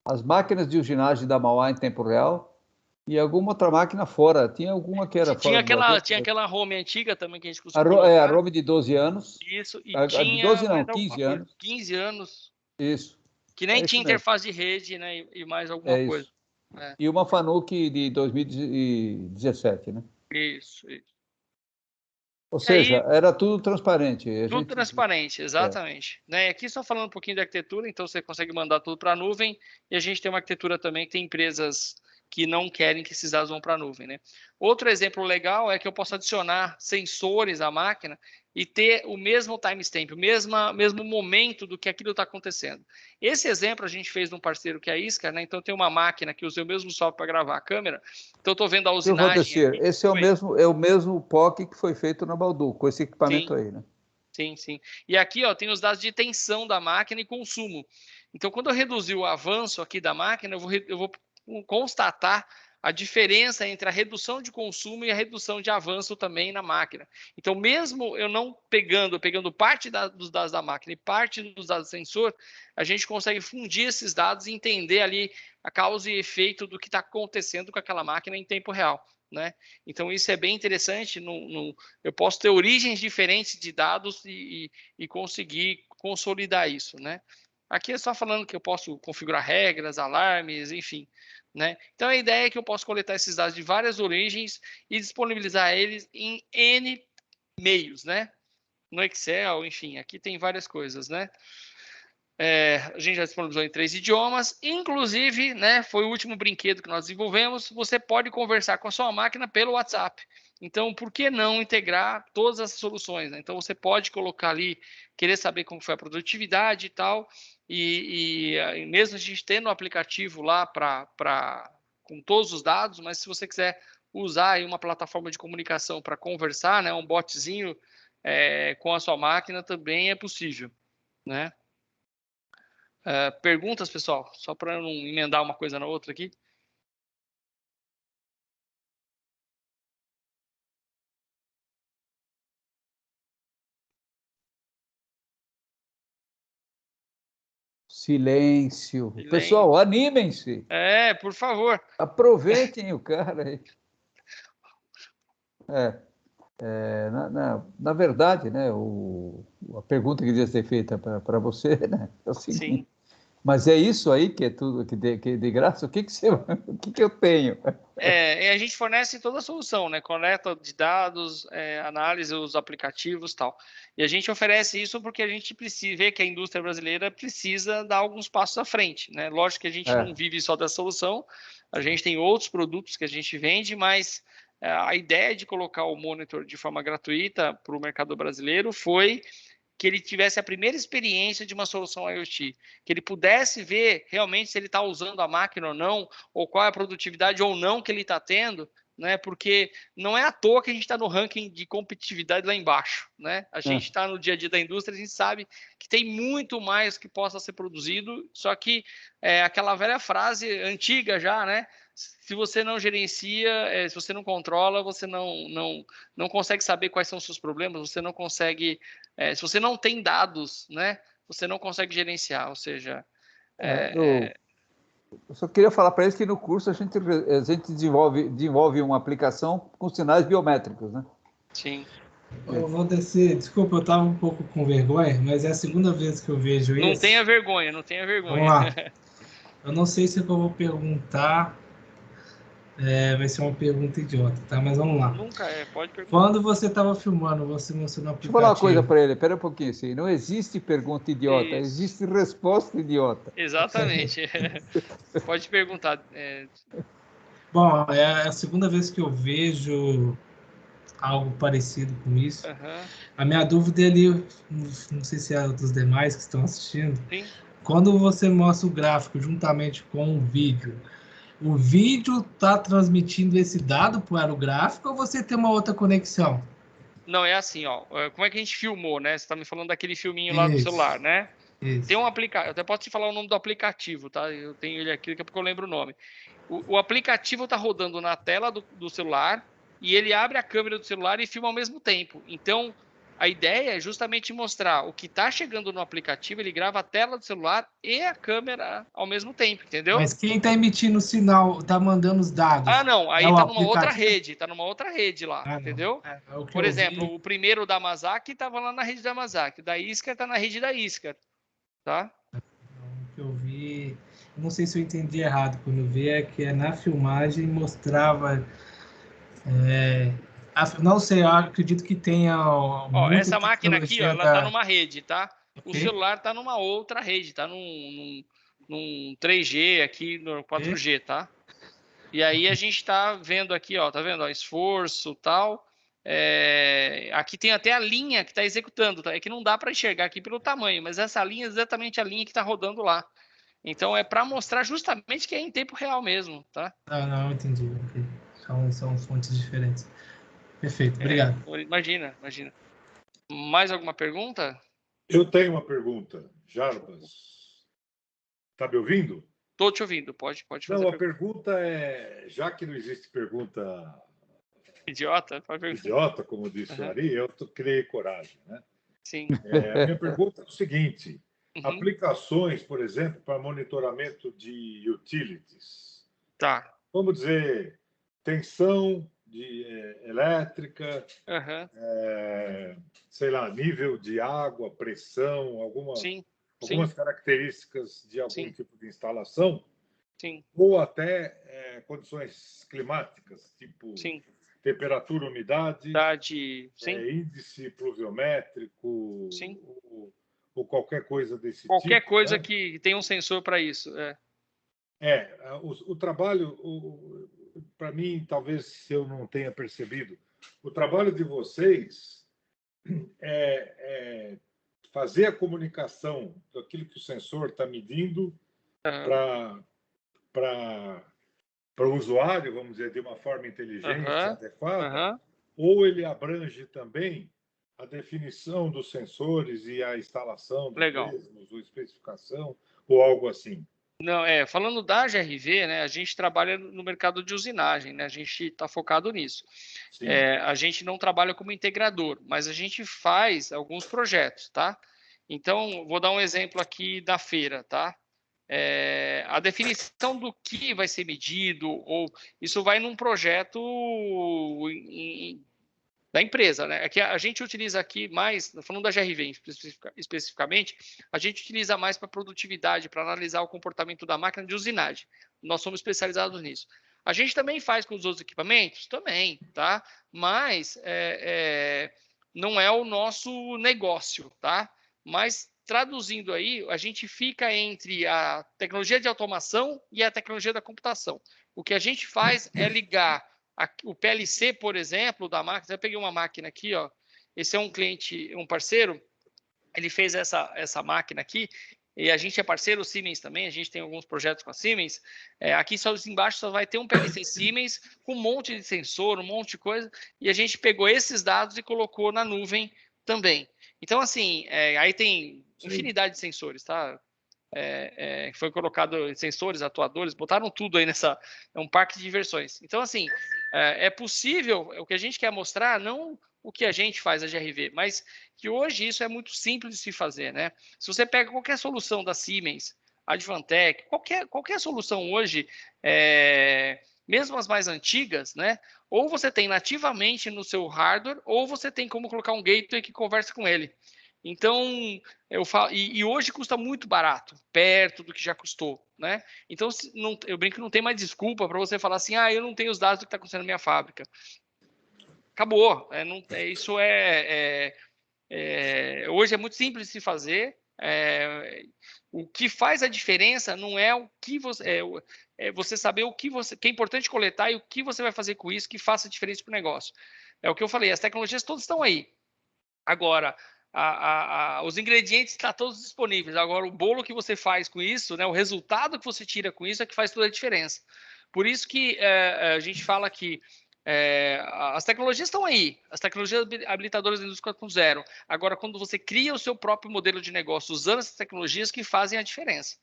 as máquinas de usinagem da Mauá em tempo real e alguma outra máquina fora. Tinha alguma que era fora do Brasil. Tinha aquela Home antiga também que a gente A, costuma colocar. a Rome de 12 anos. Isso, e A de tinha 12 não, mais alguma 15 coisa. anos. 15 anos. Isso. Que nem É tinha isso mesmo. interface de rede, né? E mais alguma É coisa. isso. É. E uma Fanuc de 2017, né? Isso. Ou E seja, aí, era tudo transparente. tudo transparente, É. exatamente. Né? Aqui só falando um pouquinho da arquitetura, então você consegue mandar tudo para a nuvem, e a gente tem uma arquitetura também que tem empresas que não querem que esses dados vão para a nuvem, né? Outro exemplo legal é que eu posso adicionar sensores à máquina e ter o mesmo timestamp, o mesmo momento do que aquilo está acontecendo. Esse exemplo a gente fez num parceiro que é a Iscar, né? Então tem uma máquina que usa o mesmo software para gravar a câmera, então eu estou vendo a Viu, usinagem Valdecir, aqui. esse é o mesmo POC que foi feito na Balduco, com esse equipamento Sim. aí, né? Sim, sim. E aqui, ó, tem os dados de tensão da máquina e consumo. Então, quando eu reduzir o avanço aqui da máquina, eu vou constatar a diferença entre a redução de consumo e a redução de avanço também na máquina. Então, mesmo eu não pegando parte dos dados da máquina e parte dos dados do sensor, a gente consegue fundir esses dados e entender ali a causa e efeito do que está acontecendo com aquela máquina em tempo real. Né? Então, isso é bem interessante. Eu posso ter origens diferentes de dados e conseguir consolidar isso. Né? Aqui é só falando que eu posso configurar regras, alarmes, enfim. Né? Então, a ideia é que eu posso coletar esses dados de várias origens e disponibilizar eles em N meios, né? No Excel, enfim, aqui tem várias coisas, né? A gente já disponibilizou em 3 idiomas, inclusive, né, foi o último brinquedo que nós desenvolvemos, você pode conversar com a sua máquina pelo WhatsApp. Então, por que não integrar todas essas soluções? Né? Então, você pode colocar ali, querer saber como foi a produtividade e tal, e mesmo a gente tendo um aplicativo lá com todos os dados, mas se você quiser usar aí uma plataforma de comunicação para conversar, né, um botzinho com a sua máquina, também é possível, né? Perguntas, pessoal? Só para eu não emendar uma coisa na outra aqui. Silêncio. Pessoal, animem-se. Por favor. Aproveitem o cara aí. Na verdade, né, a pergunta que devia ser feita para você, né, é o seguinte. Sim. Mas é isso aí que é tudo que é de graça? O que eu tenho? A gente fornece toda a solução, né? Coleta de dados, análise dos aplicativos e tal. E a gente oferece isso porque a gente vê que a indústria brasileira precisa dar alguns passos à frente, né? Lógico que a gente não vive só dessa solução, a gente tem outros produtos que a gente vende, mas a ideia de colocar o monitor de forma gratuita para o mercado brasileiro foi que ele tivesse a primeira experiência de uma solução IoT, que ele pudesse ver realmente se ele está usando a máquina ou não, ou qual é a produtividade ou não que ele está tendo, né? Porque não é à toa que a gente está no ranking de competitividade lá embaixo, né? A gente está no dia a dia da indústria, a gente sabe que tem muito mais que possa ser produzido, só que aquela velha frase antiga já, né? Se você não gerencia, se você não controla, você não consegue saber quais são os seus problemas, você não consegue, se você não tem dados, né, você não consegue gerenciar, ou seja... Eu só queria falar para eles que no curso a gente desenvolve uma aplicação com sinais biométricos, né? Sim. Eu vou descer, desculpa, eu estava um pouco com vergonha, mas é a segunda vez que eu vejo isso. Não tenha vergonha, não tenha vergonha. Vamos lá. Eu não sei se o que eu vou perguntar vai ser uma pergunta idiota, tá? Mas vamos lá. Nunca pode perguntar. Quando você estava filmando, você mencionou o aplicativo. Deixa eu falar uma coisa para ele, espera um pouquinho assim. Não existe pergunta idiota, existe resposta idiota. Exatamente. Pode perguntar. Bom, é a segunda vez que eu vejo algo parecido com isso. A minha dúvida ali, não sei se é dos demais que estão assistindo. Sim. Quando você mostra o gráfico juntamente com o vídeo está transmitindo esse dado para o gráfico ou você tem uma outra conexão? Não, é assim, ó. Como é que a gente filmou, né? Você está me falando daquele filminho lá do celular, né? Isso. Tem um aplicativo, eu até posso te falar o nome do aplicativo, tá? Eu tenho ele aqui, daqui a pouco eu lembro o nome. O aplicativo está rodando na tela do celular e ele abre a câmera do celular e filma ao mesmo tempo. Então, a ideia é justamente mostrar o que está chegando no aplicativo, ele grava a tela do celular e a câmera ao mesmo tempo, entendeu? Mas quem está emitindo o sinal, está mandando os dados? Não, aí está numa outra rede, lá, entendeu? Por exemplo, o primeiro da Amazaki estava lá na rede da Amazaki, da Iskar está na rede da Iskar, tá? O que eu vi, não sei se eu entendi errado, quando eu vi que na filmagem mostrava... não sei, eu acredito que tenha... essa máquina aqui, ela está numa rede, tá? Okay. O celular está numa outra rede, está num 3G aqui, no 4G, tá? E aí a gente está vendo aqui, ó, tá vendo? Ó, esforço, tal. Aqui tem até a linha que está executando, tá? É que não dá para enxergar aqui pelo tamanho, mas essa linha é exatamente a linha que está rodando lá. Então é para mostrar justamente que é em tempo real mesmo, tá? Não, entendi. Okay. São fontes diferentes. Perfeito, obrigado. Imagina. Mais alguma pergunta? Eu tenho uma pergunta. Jarbas, está me ouvindo? Estou te ouvindo, pode fazer. Não, a pergunta é, já que não existe pergunta idiota, como disse o Ari, eu criei coragem, né? Sim. A minha pergunta é o seguinte, aplicações, por exemplo, para monitoramento de utilities. Tá. Vamos dizer, tensão elétrica, sei lá, nível de água, pressão, algumas características de algum tipo de instalação, ou até condições climáticas, tipo temperatura, umidade, índice pluviométrico, ou qualquer coisa desse tipo. Qualquer coisa que tenha um sensor para isso. O trabalho, para mim, talvez eu não tenha percebido, o trabalho de vocês é fazer a comunicação daquilo que o sensor está medindo para o usuário, vamos dizer, de uma forma inteligente, adequada, ou ele abrange também a definição dos sensores e a instalação dos mesmos, ou especificação, ou algo assim. Não, falando da GRV, né, a gente trabalha no mercado de usinagem, né, a gente está focado nisso. A gente não trabalha como integrador, mas a gente faz alguns projetos, tá? Então, vou dar um exemplo aqui da feira, tá? A definição do que vai ser medido, ou isso vai num projeto da empresa, né? É que a gente utiliza aqui mais, falando da GRV especificamente, a gente utiliza mais para produtividade, para analisar o comportamento da máquina de usinagem. Nós somos especializados nisso. A gente também faz com os outros equipamentos? Também, tá? Mas não é o nosso negócio, tá? Mas traduzindo aí, a gente fica entre a tecnologia de automação e a tecnologia da computação. O que a gente faz é ligar o PLC, por exemplo, da máquina. Eu peguei uma máquina aqui, ó. Esse é um cliente, um parceiro. Ele fez essa máquina aqui. E a gente é parceiro Siemens também. A gente tem alguns projetos com a Siemens. Aqui só embaixo só vai ter um PLC Siemens com um monte de sensor, um monte de coisa. E a gente pegou esses dados e colocou na nuvem também. Então, assim, aí tem infinidade de sensores, tá? Foi colocado sensores, atuadores, botaram tudo aí é um parque de diversões. Então, assim, é possível, o que a gente quer mostrar, não o que a gente faz, a GRV, mas que hoje isso é muito simples de se fazer, né? Se você pega qualquer solução da Siemens, Advantech, qualquer solução hoje, mesmo as mais antigas, né? Ou você tem nativamente no seu hardware, ou você tem como colocar um gateway que conversa com ele. Então, eu falo, e hoje custa muito barato, perto do que já custou, né? Então, eu brinco que não tem mais desculpa para você falar assim, eu não tenho os dados do que está acontecendo na minha fábrica. Acabou. Hoje é muito simples de se fazer. O que faz a diferença não é o que você... você saber o que é importante coletar e o que você vai fazer com isso que faça diferença para o negócio. É o que eu falei, as tecnologias todas estão aí. Agora, os ingredientes estão todos disponíveis. Agora, o bolo que você faz com isso, né, o resultado que você tira com isso é que faz toda a diferença. Por isso que a gente fala que as tecnologias estão aí, as tecnologias habilitadoras da indústria 4.0. Agora, quando você cria o seu próprio modelo de negócio usando essas tecnologias que fazem a diferença.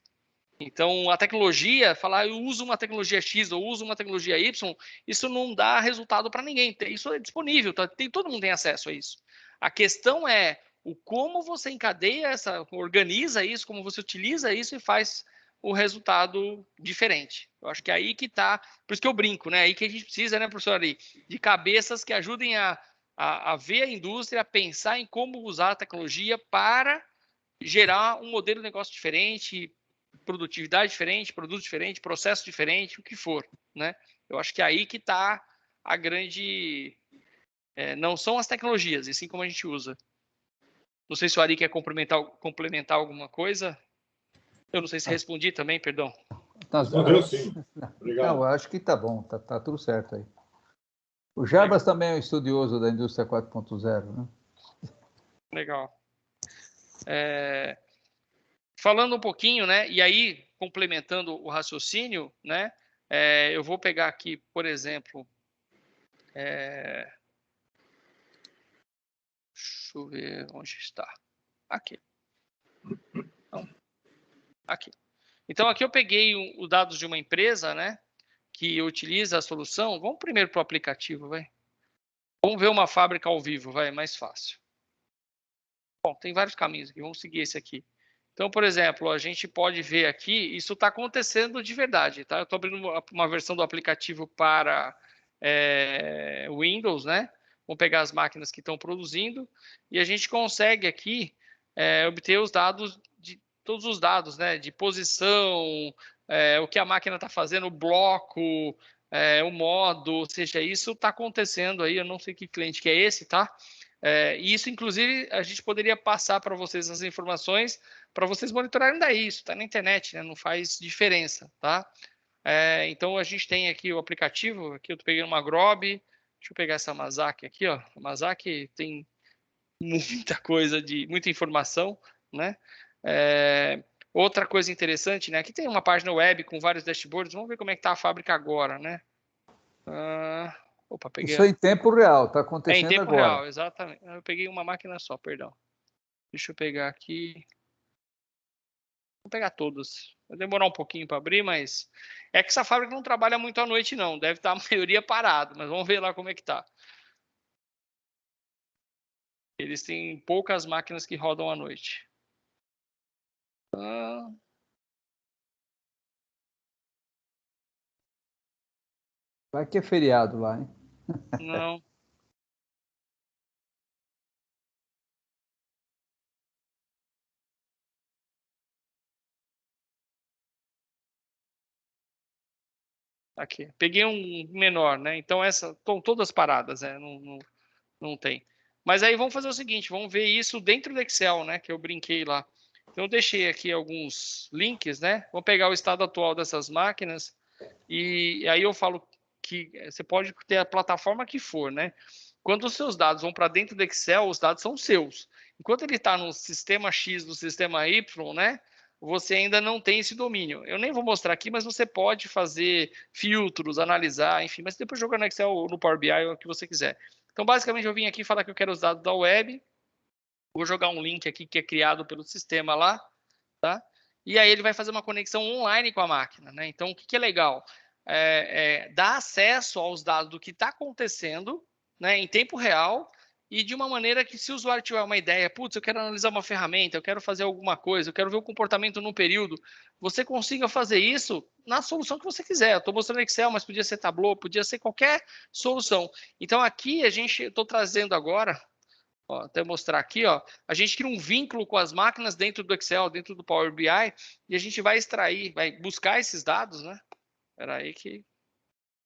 Então, a tecnologia, falar eu uso uma tecnologia X ou uso uma tecnologia Y, isso não dá resultado para ninguém. Isso é disponível, todo mundo tem acesso a isso. A questão é o como você encadeia organiza isso, como você utiliza isso e faz o resultado diferente. Eu acho que é aí que está, por isso que eu brinco, né? Aí que a gente precisa, né, professor Ari, de cabeças que ajudem a ver a indústria, a pensar em como usar a tecnologia para gerar um modelo de negócio diferente, produtividade diferente, produto diferente, processo diferente, o que for, né? Eu acho que é aí que está a grande... não são as tecnologias, e sim como a gente usa. Não sei se o Ari quer complementar alguma coisa. Eu não sei se respondi também, perdão. Respondeu sim. Obrigado. Não, eu acho que está bom, tá tudo certo aí. O Jarbas também é um estudioso da indústria 4.0, né? Legal. Falando um pouquinho, né? E aí, complementando o raciocínio, né? Eu vou pegar aqui, por exemplo... Deixa eu ver onde está. Aqui. Não. Aqui. Então, aqui eu peguei os dados de uma empresa, né? Que utiliza a solução. Vamos primeiro para o aplicativo, vai. Vamos ver uma fábrica ao vivo, vai, mais fácil. Bom, tem vários caminhos aqui. Vamos seguir esse aqui. Então, por exemplo, a gente pode ver aqui, isso está acontecendo de verdade, tá? Eu estou abrindo uma versão do aplicativo para Windows, né? Vamos pegar as máquinas que estão produzindo e a gente consegue aqui obter os dados, todos os dados, né? De posição, o que a máquina está fazendo, o bloco, o modo, ou seja, isso está acontecendo aí, eu não sei que cliente que é esse, tá? E isso, inclusive, a gente poderia passar para vocês as informações para vocês monitorarem daí. Isso está na internet, né? Não faz diferença, tá? Então, a gente tem aqui o aplicativo. Aqui eu estou pegando uma Grob. Deixa eu pegar essa Mazaki aqui, ó. A Mazaki tem muita coisa, muita informação, né? Outra coisa interessante, né? Aqui tem uma página web com vários dashboards. Vamos ver como é que está a fábrica agora, né? Opa, peguei... Isso é em tempo real, está acontecendo agora. Em tempo real, exatamente. Eu peguei uma máquina só, perdão. Deixa eu pegar aqui. Vou pegar todas. Vai demorar um pouquinho para abrir, mas... É que essa fábrica não trabalha muito à noite, não. Deve estar a maioria parado, mas vamos ver lá como é que tá. Eles têm poucas máquinas que rodam à noite. Vai que é feriado lá, hein? Não. Aqui. Peguei um menor, né? Então, essas estão todas paradas, né? Não tem. Mas aí vamos fazer o seguinte, vamos ver isso dentro do Excel, né? Que eu brinquei lá. Então, eu deixei aqui alguns links, né? Vamos pegar o estado atual dessas máquinas e aí eu falo que você pode ter a plataforma que for, né? Quando os seus dados vão para dentro do Excel, os dados são seus. Enquanto ele está no sistema X, no sistema Y, né? Você ainda não tem esse domínio. Eu nem vou mostrar aqui, mas você pode fazer filtros, analisar, enfim, mas depois jogar no Excel ou no Power BI ou o que você quiser. Então, basicamente, eu vim aqui falar que eu quero os dados da web, vou jogar um link aqui que é criado pelo sistema lá, tá? E aí ele vai fazer uma conexão online com a máquina, né? Então, o que é legal? Dá acesso aos dados do que está acontecendo, né, em tempo real, e de uma maneira que, se o usuário tiver uma ideia, putz, eu quero analisar uma ferramenta, eu quero fazer alguma coisa, eu quero ver o comportamento num período, você consiga fazer isso na solução que você quiser. Eu estou mostrando Excel, mas podia ser Tableau, podia ser qualquer solução. Então, aqui estou trazendo agora, ó, até mostrar aqui, ó, a gente cria um vínculo com as máquinas dentro do Excel, dentro do Power BI, e a gente vai extrair, vai buscar esses dados, né? Espera aí que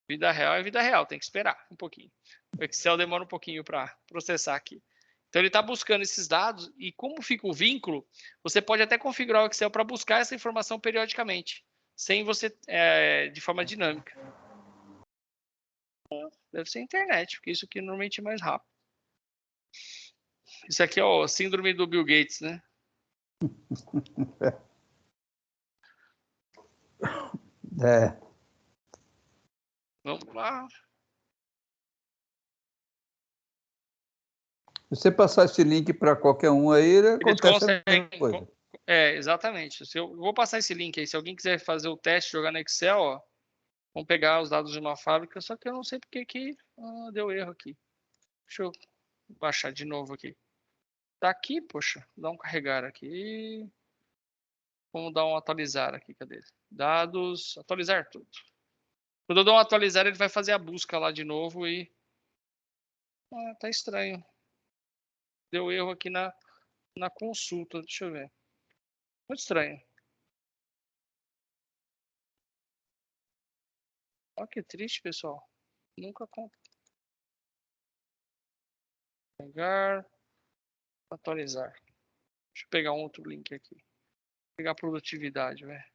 vida real é vida real, tem que esperar um pouquinho. O Excel demora um pouquinho para processar aqui. Então, ele está buscando esses dados e, como fica o vínculo, você pode até configurar o Excel para buscar essa informação periodicamente, sem você, de forma dinâmica. Deve ser a internet, porque isso aqui normalmente é mais rápido. Isso aqui é o síndrome do Bill Gates, né? Vamos lá. Se você passar esse link para qualquer um aí, acontece a mesma coisa. Exatamente. Eu vou passar esse link aí. Se alguém quiser fazer o teste, jogar no Excel, ó, vamos pegar os dados de uma fábrica, só que eu não sei porque que deu erro aqui. Deixa eu baixar de novo aqui. Tá aqui, poxa. Dá um carregar aqui. Vamos dar um atualizar aqui. Cadê? Dados, atualizar tudo. Quando eu dou um atualizar, ele vai fazer a busca lá de novo e... tá estranho. Deu erro aqui na consulta. Deixa eu ver. Muito estranho. Olha que triste, pessoal. Nunca conta. Pegar. Atualizar. Deixa eu pegar um outro link aqui. Vou pegar produtividade, velho.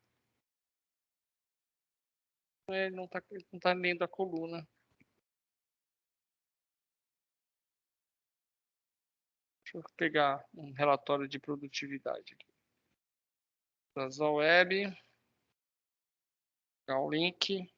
Ele não tá lendo a coluna. Deixa eu pegar um relatório de produtividade aqui. Brasal Web. Pegar o link.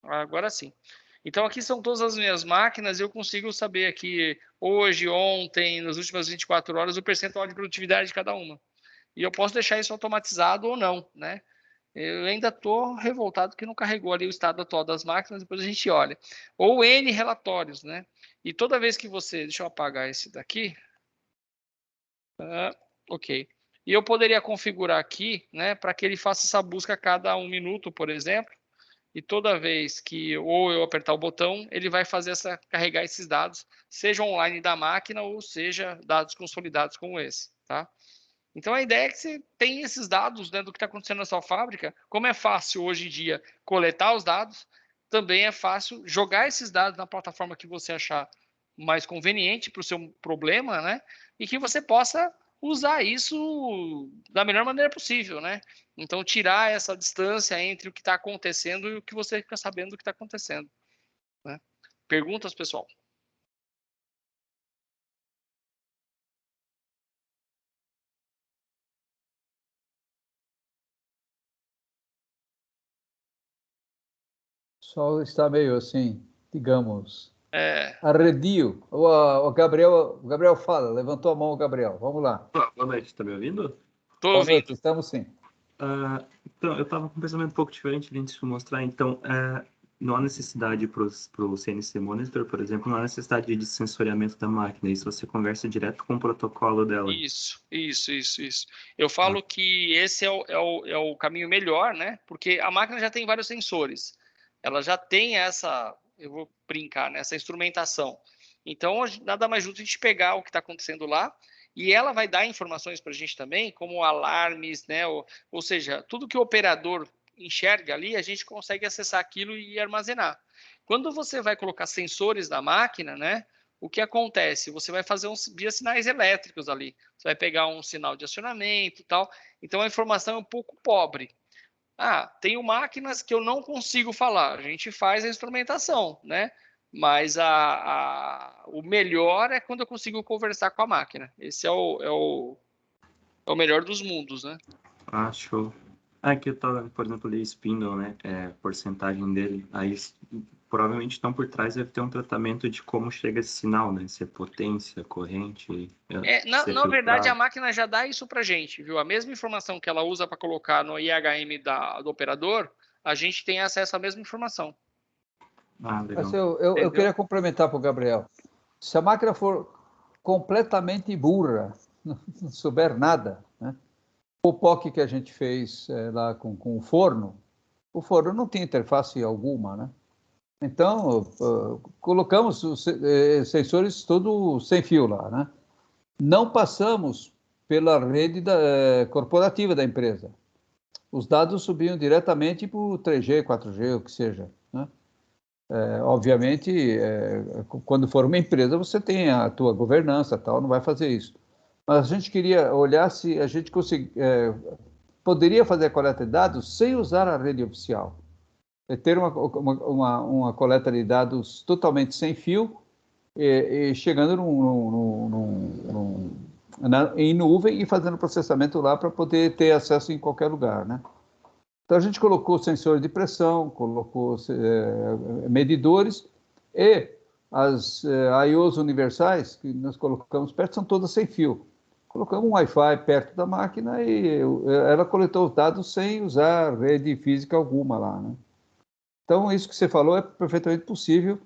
Agora sim. Então, aqui são todas as minhas máquinas e eu consigo saber aqui, hoje, ontem, nas últimas 24 horas, o percentual de produtividade de cada uma. E eu posso deixar isso automatizado ou não, né? Eu ainda estou revoltado que não carregou ali o estado atual das máquinas, depois a gente olha. Ou N relatórios, né? E toda vez que você... Deixa eu apagar esse daqui. Ok. E eu poderia configurar aqui, né, para que ele faça essa busca a cada 1 minuto, por exemplo. E toda vez que ou eu apertar o botão, ele vai fazer carregar esses dados, seja online da máquina ou seja dados consolidados como esse, tá? Então, a ideia é que você tem esses dados, né, do que está acontecendo na sua fábrica. Como é fácil hoje em dia coletar os dados, também é fácil jogar esses dados na plataforma que você achar mais conveniente para o seu problema, né? E que você possa usar isso da melhor maneira possível, né? Então, tirar essa distância entre o que está acontecendo e o que você fica sabendo do que está acontecendo, né? Perguntas, pessoal? O pessoal está meio assim, digamos, arredio. O Gabriel fala, levantou a mão o Gabriel. Vamos lá. Boa noite, está me ouvindo? Estou ouvindo. Estamos sim. Então, eu estava com um pensamento um pouco diferente de te mostrar. Então, não há necessidade para o CNC Monitor, por exemplo, não há necessidade de sensoriamento da máquina. Isso você conversa direto com o protocolo dela. Isso. Eu falo que esse é o caminho melhor, né? Porque a máquina já tem vários sensores. Ela já tem eu vou brincar, né? Essa instrumentação. Então, nada mais justo a gente pegar o que está acontecendo lá e ela vai dar informações para a gente também, como alarmes, né? Ou seja, tudo que o operador enxerga ali, a gente consegue acessar aquilo e armazenar. Quando você vai colocar sensores na máquina, né? O que acontece? Você vai fazer via sinais elétricos ali. Você vai pegar um sinal de acionamento e tal. Então, a informação é um pouco pobre. Tenho máquinas que eu não consigo falar. A gente faz a instrumentação, né? Mas o melhor é quando eu consigo conversar com a máquina. Esse é o melhor dos mundos, né? Show. Aqui eu tava, por exemplo, ali spindle, né? Porcentagem dele. Aí provavelmente estão por trás deve ter um tratamento de como chega esse sinal, né? Se é potência, corrente. Na verdade, a máquina já dá isso pra gente, viu? A mesma informação que ela usa para colocar no IHM do operador, a gente tem acesso à mesma informação. Legal. Mas eu queria complementar para o Gabriel. Se a máquina for completamente burra, não souber nada, né? O POC que a gente fez lá com o forno não tinha interface alguma, né? Então, colocamos os sensores todos sem fio lá, né? Não passamos pela rede corporativa da empresa. Os dados subiam diretamente para o 3G, 4G, o que seja, né? Obviamente, quando for uma empresa, você tem a tua governança, tal, não vai fazer isso. Mas a gente queria olhar se a gente poderia fazer a coleta de dados sem usar a rede oficial. Ter uma coleta de dados totalmente sem fio e chegando em nuvem e fazendo processamento lá para poder ter acesso em qualquer lugar, né? Então, a gente colocou sensores de pressão, colocou medidores e as I/Os universais que nós colocamos perto são todas sem fio. Colocamos um Wi-Fi perto da máquina e ela coletou os dados sem usar rede física alguma lá, né? Então, isso que você falou é perfeitamente possível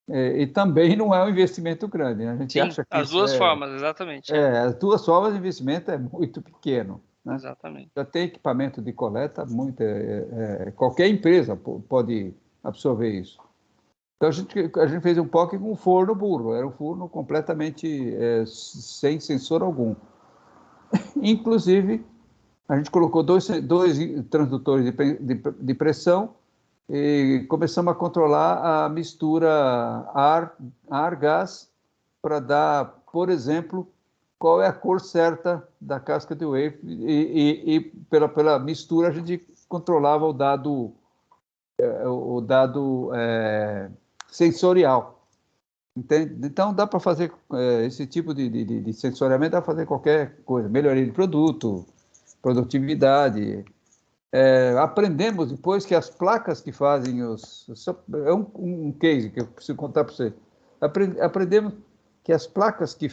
e também não é um investimento grande, né? A gente acha que as duas formas, exatamente. As duas formas de investimento é muito pequeno, né? Exatamente. Já tem equipamento de coleta, qualquer empresa pode absorver isso. Então, a gente fez um POC com um forno burro, era um forno completamente sem sensor algum. Inclusive, a gente colocou dois transdutores de pressão e começamos a controlar a mistura ar-gás para dar, por exemplo, qual é a cor certa da casca de wafer e pela mistura a gente controlava o dado sensorial. Entende? Então dá para fazer esse tipo de sensoriamento, dá para fazer qualquer coisa, melhoria de produto, produtividade. Aprendemos depois que as placas que fazem é um case que eu preciso contar para você. Aprendemos que as placas que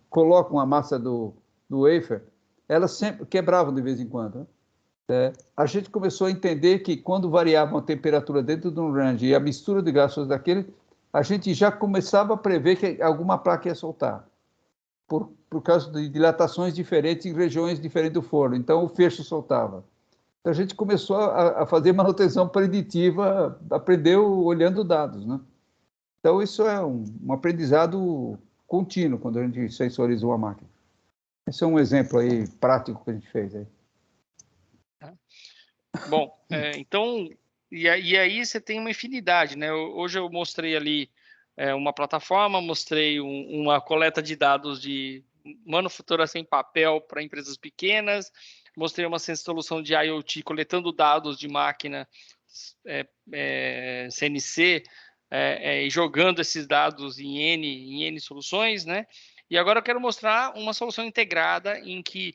colocam a massa do wafer, elas sempre quebravam de vez em quando, né? A gente começou a entender que quando variava a temperatura dentro de um range e a mistura de gases daquele, a gente já começava a prever que alguma placa ia soltar, por causa de dilatações diferentes em regiões diferentes do forno. Então, o fecho soltava. Então, a gente começou a fazer manutenção preditiva, aprendeu olhando dados, né? Então, isso é um aprendizado contínuo quando a gente sensoriza uma máquina. Esse é um exemplo aí prático que a gente fez aí. Bom, então, e aí você tem uma infinidade, né? Hoje eu mostrei ali uma plataforma, mostrei uma coleta de dados de manufatura sem papel para empresas pequenas, mostrei uma solução de IoT coletando dados de máquina CNC e jogando esses dados em N soluções, né? E agora eu quero mostrar uma solução integrada em que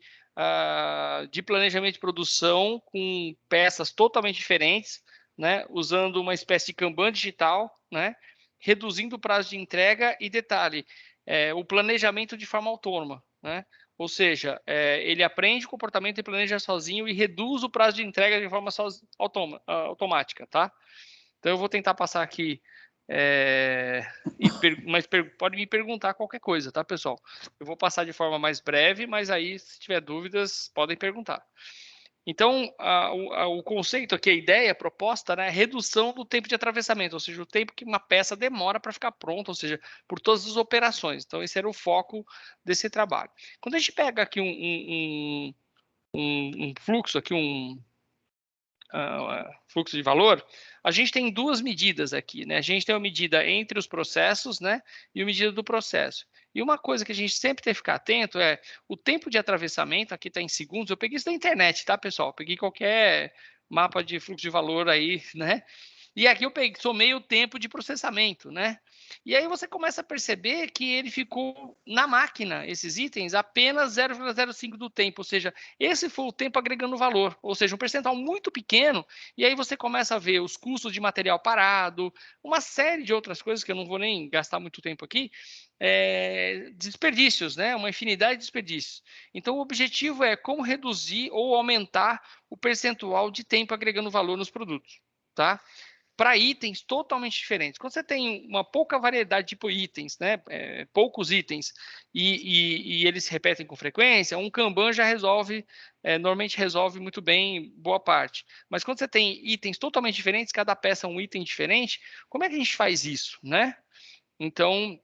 de planejamento de produção com peças totalmente diferentes, né? Usando uma espécie de Kanban digital, né? Reduzindo o prazo de entrega e, detalhe, o planejamento de forma autônoma, né? Ou seja, ele aprende o comportamento e planeja sozinho e reduz o prazo de entrega de forma automática, tá? Então, eu vou tentar passar aqui, mas pode me perguntar qualquer coisa, tá, pessoal? Eu vou passar de forma mais breve, mas aí, se tiver dúvidas, podem perguntar. Então, o conceito aqui, a ideia, a proposta, né, é redução do tempo de atravessamento, ou seja, o tempo que uma peça demora para ficar pronta, ou seja, por todas as operações. Então, esse era o foco desse trabalho. Quando a gente pega aqui um fluxo, aqui fluxo de valor, a gente tem duas medidas aqui, né? A gente tem uma medida entre os processos, né, e uma medida do processo. E uma coisa que a gente sempre tem que ficar atento é o tempo de atravessamento, aqui está em segundos, eu peguei isso da internet, tá, pessoal? Eu peguei qualquer mapa de fluxo de valor aí, né? E aqui eu somei o tempo de processamento, né? E aí você começa a perceber que ele ficou na máquina, esses itens, apenas 0,05 do tempo, ou seja, esse foi o tempo agregando valor, ou seja, um percentual muito pequeno, e aí você começa a ver os custos de material parado, uma série de outras coisas que eu não vou nem gastar muito tempo aqui, desperdícios, né? Uma infinidade de desperdícios. Então, o objetivo é como reduzir ou aumentar o percentual de tempo agregando valor nos produtos, tá? Para itens totalmente diferentes. Quando você tem uma pouca variedade de itens, né, poucos itens, e eles se repetem com frequência, um Kanban já resolve, normalmente resolve muito bem boa parte. Mas quando você tem itens totalmente diferentes, cada peça é um item diferente, como é que a gente faz isso, né? Então,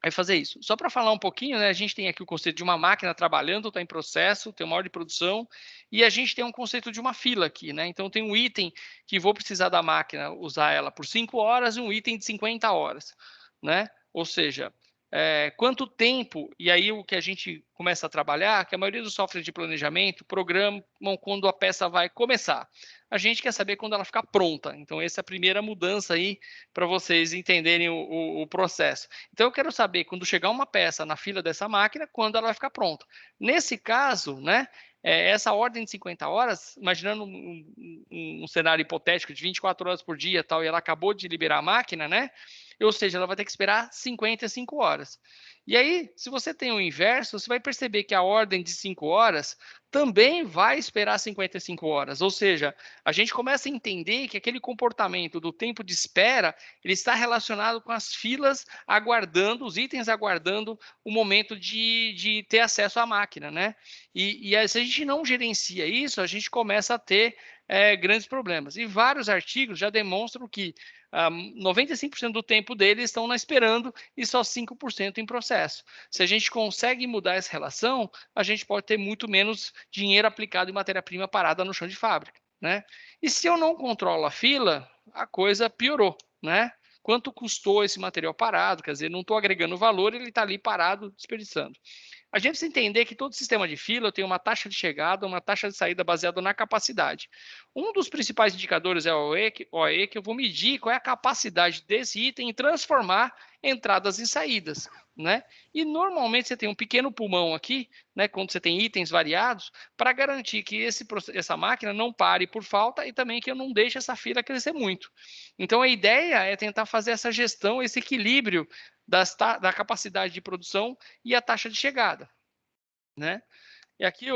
vai fazer isso. Só para falar um pouquinho, né, a gente tem aqui o conceito de uma máquina trabalhando, está em processo, tem uma ordem de produção, e a gente tem um conceito de uma fila aqui, né? Então, tem um item que vou precisar da máquina usar ela por 5 horas e um item de 50 horas, né? Ou seja, quanto tempo, e aí o que a gente começa a trabalhar, que a maioria dos softwares de planejamento programam quando a peça vai começar. A gente quer saber quando ela ficar pronta. Então, essa é a primeira mudança aí para vocês entenderem o processo. Então, eu quero saber, quando chegar uma peça na fila dessa máquina, quando ela vai ficar pronta. Nesse caso, né, essa ordem de 50 horas, imaginando um cenário hipotético de 24 horas por dia tal, e ela acabou de liberar a máquina, né? Ou seja, ela vai ter que esperar 55 horas. E aí, se você tem o inverso, você vai perceber que a ordem de 5 horas também vai esperar 55 horas. Ou seja, a gente começa a entender que aquele comportamento do tempo de espera, ele está relacionado com as filas aguardando, os itens aguardando o momento de ter acesso à máquina, né? E se a gente não gerencia isso, a gente começa a ter grandes problemas. E vários artigos já demonstram que 95% do tempo deles estão esperando e só 5% em processo. Se a gente consegue mudar essa relação, a gente pode ter muito menos dinheiro aplicado em matéria-prima parada no chão de fábrica, né? E se eu não controlo a fila, a coisa piorou, né? Quanto custou esse material parado? Quer dizer, não estou agregando valor, ele está ali parado, desperdiçando. A gente precisa entender que todo sistema de fila tem uma taxa de chegada, uma taxa de saída baseada na capacidade. Um dos principais indicadores é o OE, que eu vou medir qual é a capacidade desse item em transformar entradas em saídas, né? E normalmente você tem um pequeno pulmão aqui, né, quando você tem itens variados, para garantir que essa máquina não pare por falta e também que eu não deixe essa fila crescer muito. Então a ideia é tentar fazer essa gestão, esse equilíbrio da capacidade de produção e a taxa de chegada, né? E aqui,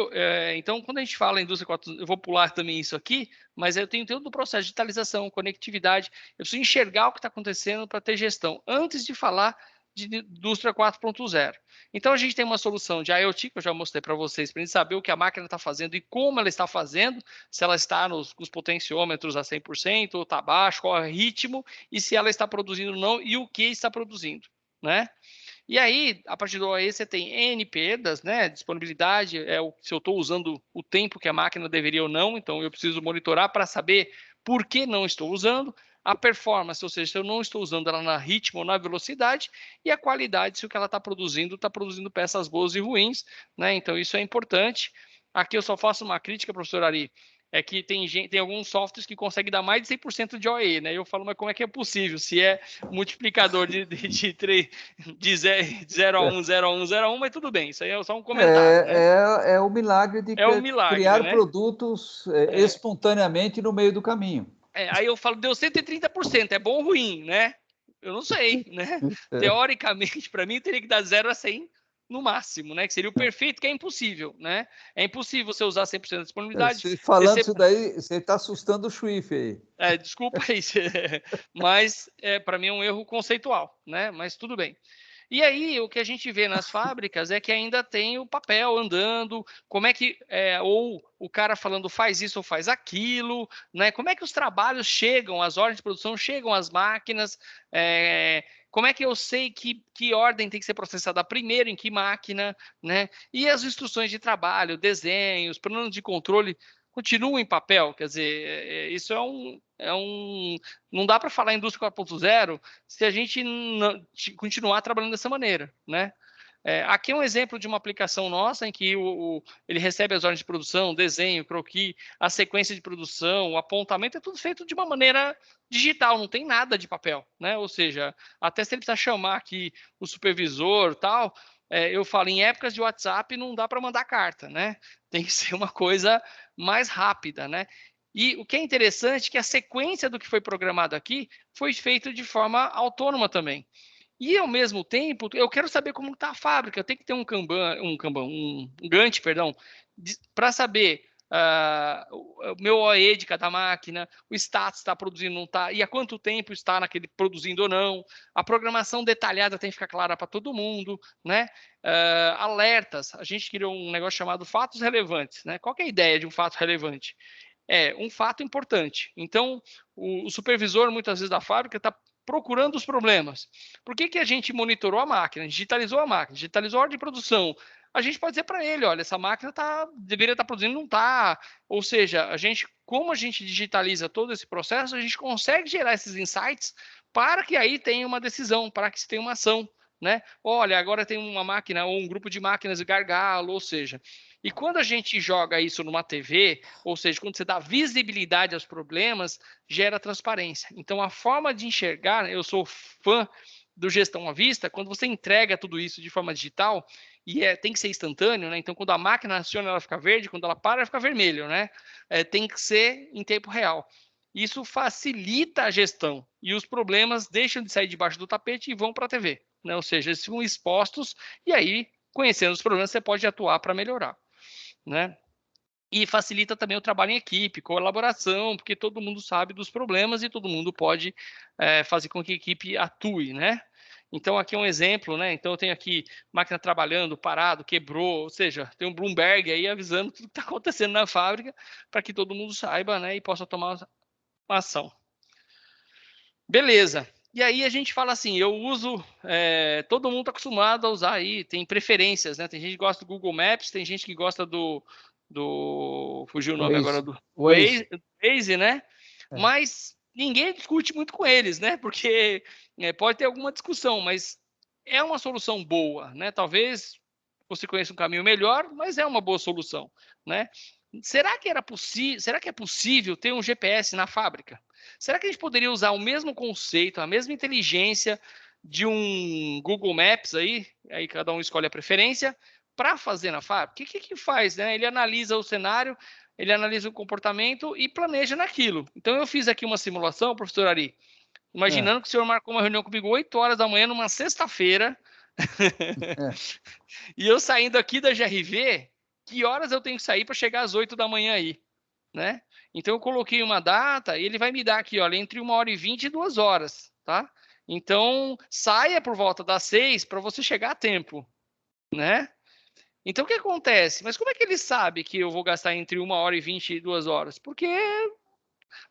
então, quando a gente fala em indústria 4.0, eu vou pular também isso aqui, mas eu tenho todo o processo de digitalização, conectividade, eu preciso enxergar o que está acontecendo para ter gestão, antes de falar de indústria 4.0. Então, a gente tem uma solução de IoT, que eu já mostrei para vocês, para a gente saber o que a máquina está fazendo e como ela está fazendo, se ela está com os potenciômetros a 100%, ou está abaixo, qual é o ritmo, e se ela está produzindo ou não, e o que está produzindo, né? E aí, a partir do OE, você tem N perdas, né? Disponibilidade, se eu estou usando o tempo que a máquina deveria ou não, então eu preciso monitorar para saber por que não estou usando. A performance, ou seja, se eu não estou usando ela na ritmo ou na velocidade, e a qualidade, se o que ela está produzindo peças boas e ruins, né? Então, isso é importante. Aqui eu só faço uma crítica, professor Ari, é que tem alguns softwares que conseguem dar mais de 100% de OE, né? Eu falo, mas como é que é possível? Se é multiplicador de 0 a 1, 0 a 1, 0 a 1, mas tudo bem, isso aí é só um comentário. É o milagre de criar produtos espontaneamente no meio do caminho. Aí eu falo, deu 130%, é bom ou ruim, né? Eu não sei, né? Teoricamente, para mim, teria que dar 0 a 100 no máximo, né? Que seria o perfeito, que é impossível, né? É impossível você usar 100% da disponibilidade. Falando isso daí, você está assustando o Swift aí. Desculpa aí, mas para mim é um erro conceitual, né? Mas tudo bem. E aí, o que a gente vê nas fábricas é que ainda tem o papel andando, como é que, ou o cara falando faz isso ou faz aquilo, né? Como é que os trabalhos chegam, as ordens de produção chegam às máquinas, como é que eu sei que ordem tem que ser processada primeiro, em que máquina, né? E as instruções de trabalho, desenhos, planos de controle continuam em papel, quer dizer, isso não dá para falar em indústria 4.0 se a gente continuar trabalhando dessa maneira, né? Aqui é um exemplo de uma aplicação nossa em que ele recebe as ordens de produção, desenho, croquis, a sequência de produção, o apontamento, é tudo feito de uma maneira digital, não tem nada de papel, né? Ou seja, até se ele precisar chamar aqui o supervisor tal, eu falo, em épocas de WhatsApp não dá para mandar carta, né? Tem que ser uma coisa mais rápida, né? E o que é interessante é que a sequência do que foi programado aqui foi feito de forma autônoma também. E, ao mesmo tempo, eu quero saber como está a fábrica. Eu tenho que ter um Gantt, para saber o meu OE de cada máquina, o status está produzindo, não está, e há quanto tempo está naquele produzindo ou não. A programação detalhada tem que ficar clara para todo mundo, né? Alertas. A gente criou um negócio chamado fatos relevantes, né? Qual que é a ideia de um fato relevante? É um fato importante. Então, o supervisor, muitas vezes, da fábrica está procurando os problemas. Por que a gente monitorou a máquina, digitalizou a máquina, digitalizou a ordem de produção? A gente pode dizer para ele, olha, essa máquina deveria estar produzindo, não está. Ou seja, como a gente digitaliza todo esse processo, a gente consegue gerar esses insights para que aí tenha uma decisão, para que se tenha uma ação, né? Olha, agora tem uma máquina ou um grupo de máquinas de gargalo, ou seja, e quando a gente joga isso numa TV, ou seja, quando você dá visibilidade aos problemas, gera transparência. Então, a forma de enxergar, eu sou fã do gestão à vista, quando você entrega tudo isso de forma digital, e tem que ser instantâneo, né? Então, quando a máquina aciona, ela fica verde, quando ela para, ela fica vermelho, né? Tem que ser em tempo real. Isso facilita a gestão e os problemas deixam de sair debaixo do tapete e vão para a TV, né? Ou seja, eles ficam expostos e aí, conhecendo os problemas, você pode atuar para melhorar, né? E facilita também o trabalho em equipe, colaboração, porque todo mundo sabe dos problemas e todo mundo pode fazer com que a equipe atue, né? Então, aqui é um exemplo, né? Então, eu tenho aqui máquina trabalhando, parado, quebrou, ou seja, tem um Bloomberg aí avisando tudo que está acontecendo na fábrica para que todo mundo saiba, né? E possa tomar uma ação. Beleza. E aí a gente fala assim, eu uso, todo mundo está acostumado a usar aí, tem preferências, né? Tem gente que gosta do Google Maps, tem gente que gosta fugiu o nome agora, do Waze, né? Mas ninguém discute muito com eles, né? Porque pode ter alguma discussão, mas é uma solução boa, né? Talvez você conheça um caminho melhor, mas é uma boa solução, né? Será que é possível ter um GPS na fábrica? Será que a gente poderia usar o mesmo conceito, a mesma inteligência de um Google Maps aí cada um escolhe a preferência, para fazer na fábrica? O que faz, né? Ele analisa o cenário, ele analisa o comportamento e planeja naquilo. Então, eu fiz aqui uma simulação, professor Ari, imaginando que o senhor marcou uma reunião comigo 8 horas da manhã, numa sexta-feira, e eu saindo aqui da GRV, que horas eu tenho que sair para chegar às 8 da manhã aí, né? Então, eu coloquei uma data e ele vai me dar aqui, olha, entre 1h20 e 2 horas, tá? Então, saia por volta das 6 para você chegar a tempo, né? Então, o que acontece? Mas como é que ele sabe que eu vou gastar entre 1h20 e 2 horas? Porque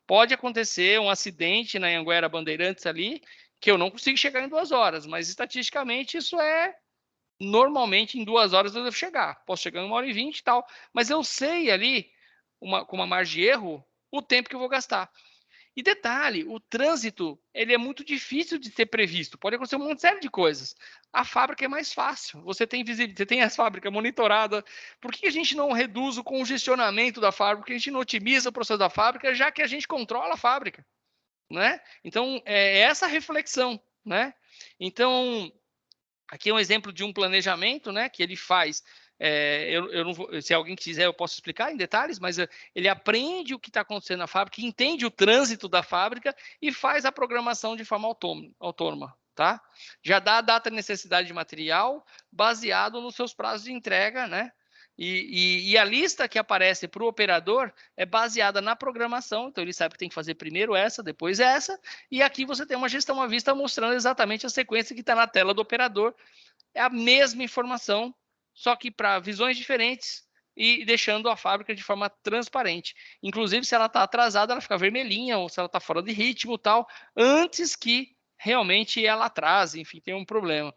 pode acontecer um acidente na Anhanguera Bandeirantes ali, que eu não consigo chegar em 2 horas, mas estatisticamente isso normalmente em 2 horas eu devo chegar. Posso chegar em 1h20 e tal, mas eu sei ali, com uma margem de erro, o tempo que eu vou gastar. E detalhe, o trânsito ele é muito difícil de ser previsto. Pode acontecer uma série de coisas. A fábrica é mais fácil. Você tem a fábrica monitorada. Por que a gente não reduz o congestionamento da fábrica? Por que a gente não otimiza o processo da fábrica, já que a gente controla a fábrica, né? Então, é essa reflexão, né? Então, aqui é um exemplo de um planejamento, né, que ele faz. Eu não vou, se alguém quiser, eu posso explicar em detalhes, mas ele aprende o que está acontecendo na fábrica, entende o trânsito da fábrica e faz a programação de forma autônoma. tá? Já dá a data de necessidade de material baseado nos seus prazos de entrega, né? E a lista que aparece para o operador é baseada na programação, então ele sabe que tem que fazer primeiro essa, depois essa, e aqui você tem uma gestão à vista mostrando exatamente a sequência que está na tela do operador. É a mesma informação, só que para visões diferentes e deixando a fábrica de forma transparente. Inclusive, se ela está atrasada, ela fica vermelhinha, ou se ela está fora de ritmo tal, antes que realmente ela atrase, enfim, tem um problema.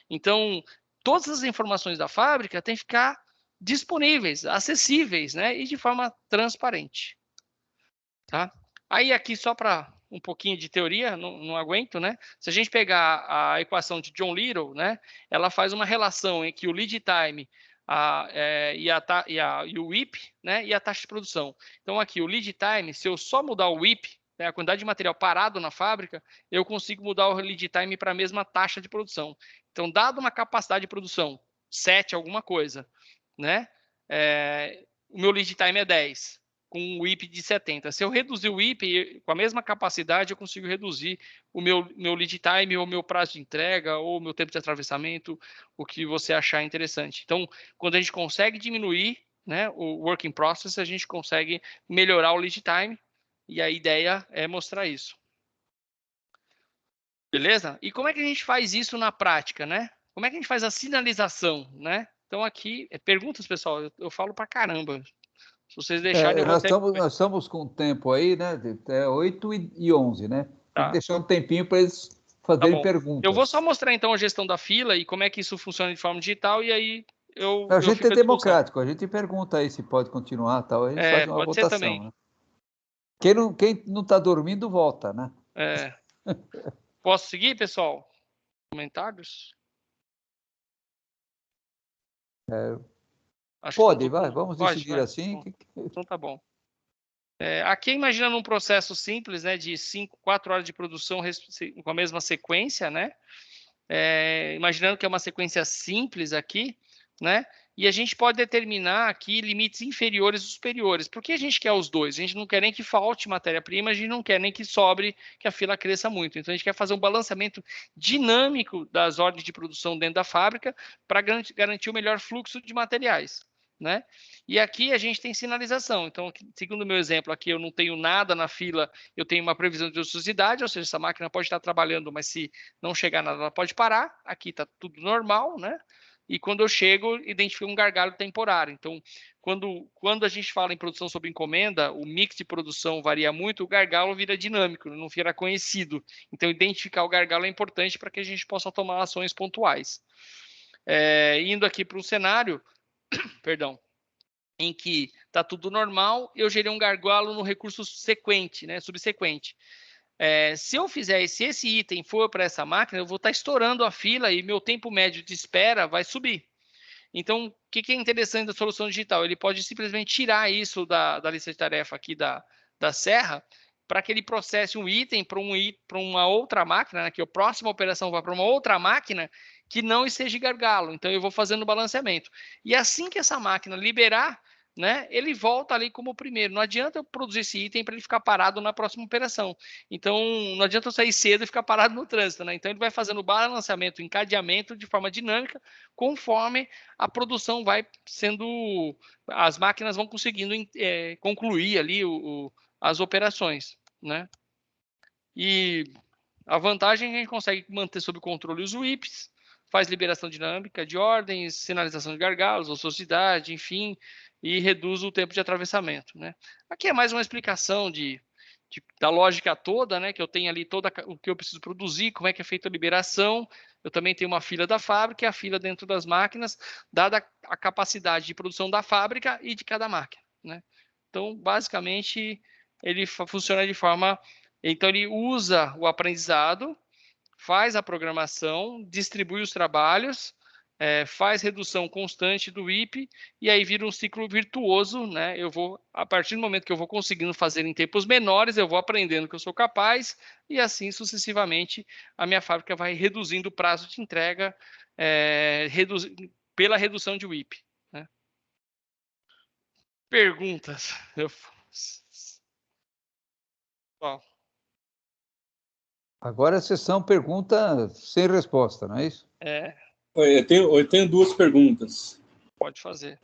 Então, todas as informações da fábrica têm que ficar disponíveis, acessíveis, né? E de forma transparente. Tá? Aí aqui, só para um pouquinho de teoria, não aguento, né? Se a gente pegar a equação de John Little, né? Ela faz uma relação em que o lead time e o WIP, né? E a taxa de produção. Então aqui, o lead time, se eu só mudar o WIP, né, a quantidade de material parado na fábrica, eu consigo mudar o lead time para a mesma taxa de produção. Então, dado uma capacidade de produção 7 alguma coisa, né? O meu lead time é 10, com um WIP de 70. Se eu reduzir o WIP com a mesma capacidade, eu consigo reduzir o meu lead time, ou o meu prazo de entrega, ou o meu tempo de atravessamento, o que você achar interessante. Então, quando a gente consegue diminuir, né, o work in process, a gente consegue melhorar o lead time, e a ideia é mostrar isso. Beleza? E como é que a gente faz isso na prática, né? Como é que a gente faz a sinalização, né? Então aqui, perguntas, pessoal, eu falo pra caramba. Se vocês deixarem, eu vou nós estamos com tempo aí, né? Até 8h11, né? Tem que deixar um tempinho para eles fazerem perguntas. Eu vou só mostrar então a gestão da fila e como é que isso funciona de forma digital, e aí a gente é democrático, a gente pergunta aí se pode continuar, tal, a gente faz uma votação. Né? Quem não está dormindo, volta, né? Posso seguir, pessoal? Comentários? Pode, vai, vamos decidir assim. Então tá bom. Aqui imaginando um processo simples, né, de 4 horas de produção com a mesma sequência, né? Imaginando que é uma sequência simples aqui, né? E a gente pode determinar aqui limites inferiores e superiores. Por que a gente quer os dois? A gente não quer nem que falte matéria-prima, a gente não quer nem que sobre, que a fila cresça muito. Então, a gente quer fazer um balanceamento dinâmico das ordens de produção dentro da fábrica para garantir o melhor fluxo de materiais, né? E aqui a gente tem sinalização. Então, segundo o meu exemplo, aqui eu não tenho nada na fila, eu tenho uma previsão de ociosidade, ou seja, essa máquina pode estar trabalhando, mas se não chegar nada, ela pode parar. Aqui está tudo normal, né? E quando eu chego, identifico um gargalo temporário. Então, quando a gente fala em produção sob encomenda, o mix de produção varia muito, o gargalo vira dinâmico, não vira conhecido. Então, identificar o gargalo é importante para que a gente possa tomar ações pontuais. Indo aqui para um cenário, perdão, em que está tudo normal, eu gerei um gargalo no recurso sequente, né, subsequente. Se eu fizer, se esse item for para essa máquina, eu vou estar estourando a fila e meu tempo médio de espera vai subir. Então, o que é interessante da solução digital? Ele pode simplesmente tirar isso da lista de tarefa aqui da serra, para que ele processe um item para uma outra máquina, né, que a próxima operação vá para uma outra máquina que não esteja gargalo. Então, eu vou fazendo o balanceamento. E assim que essa máquina liberar, né, ele volta ali como o primeiro. Não adianta eu produzir esse item para ele ficar parado na próxima operação. Então, não adianta eu sair cedo e ficar parado no trânsito, né? Então, ele vai fazendo o balanceamento, o encadeamento de forma dinâmica, conforme a produção vai sendo... As máquinas vão conseguindo concluir ali as operações, né? E a vantagem é que a gente consegue manter sob controle os WIPs, faz liberação dinâmica de ordens, sinalização de gargalos, ociosidade, enfim, e reduz o tempo de atravessamento, né? Aqui é mais uma explicação da lógica toda, né? Que eu tenho ali todo o que eu preciso produzir, como é que é feita a liberação. Eu também tenho uma fila da fábrica e a fila dentro das máquinas, dada a capacidade de produção da fábrica e de cada máquina, né? Então, basicamente, ele funciona de forma... Então, ele usa o aprendizado, faz a programação, distribui os trabalhos, faz redução constante do WIP, e aí vira um ciclo virtuoso, né? A partir do momento que eu vou conseguindo fazer em tempos menores, eu vou aprendendo que eu sou capaz, e assim sucessivamente a minha fábrica vai reduzindo o prazo de entrega pela redução de WIP. Né? Perguntas? Agora a sessão pergunta sem resposta, não é isso? Eu tenho duas perguntas. Pode fazer.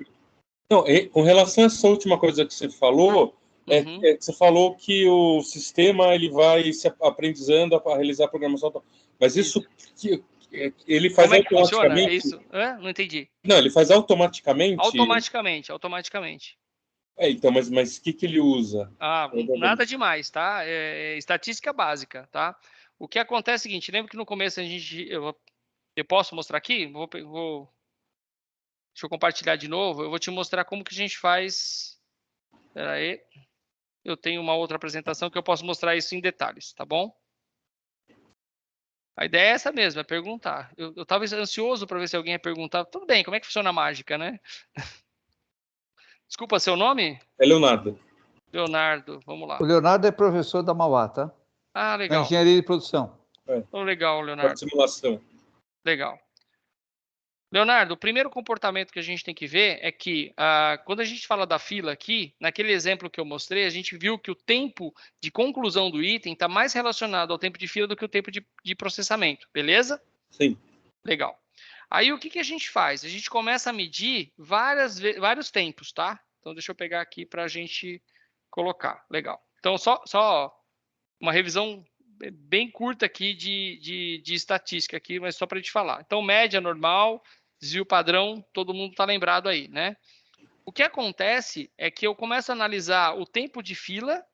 Não, com relação a essa última coisa que você falou, você falou que o sistema ele vai se aprendizando a realizar a programação, mas isso ele faz automaticamente? É isso? Não entendi. Não, ele faz automaticamente? Automaticamente. Então, mas o que ele usa? Nada demais, tá? É estatística básica, tá? O que acontece é o seguinte, lembra que no começo eu posso mostrar aqui? Deixa eu compartilhar de novo, eu vou te mostrar como que a gente faz. Espera aí. Eu tenho uma outra apresentação que eu posso mostrar isso em detalhes, tá bom? A ideia é essa mesmo, é perguntar. Eu estava ansioso para ver se alguém ia perguntar. Tudo bem, como é que funciona a mágica, né? Desculpa, seu nome? É Leonardo. Leonardo, vamos lá. O Leonardo é professor da Mauá, tá? Legal. Na engenharia de produção. Legal, Leonardo. Simulação. Legal. Leonardo, o primeiro comportamento que a gente tem que ver é que quando a gente fala da fila aqui, naquele exemplo que eu mostrei, a gente viu que o tempo de conclusão do item está mais relacionado ao tempo de fila do que o tempo de processamento, beleza? Sim. Legal. Aí o que a gente faz? A gente começa a medir vários tempos, tá? Então deixa eu pegar aqui para a gente colocar. Legal. Então só uma revisão bem curta aqui de estatística aqui, mas só para a gente falar. Então média normal, desvio padrão, todo mundo está lembrado aí, né? O que acontece é que eu começo a analisar o tempo de fila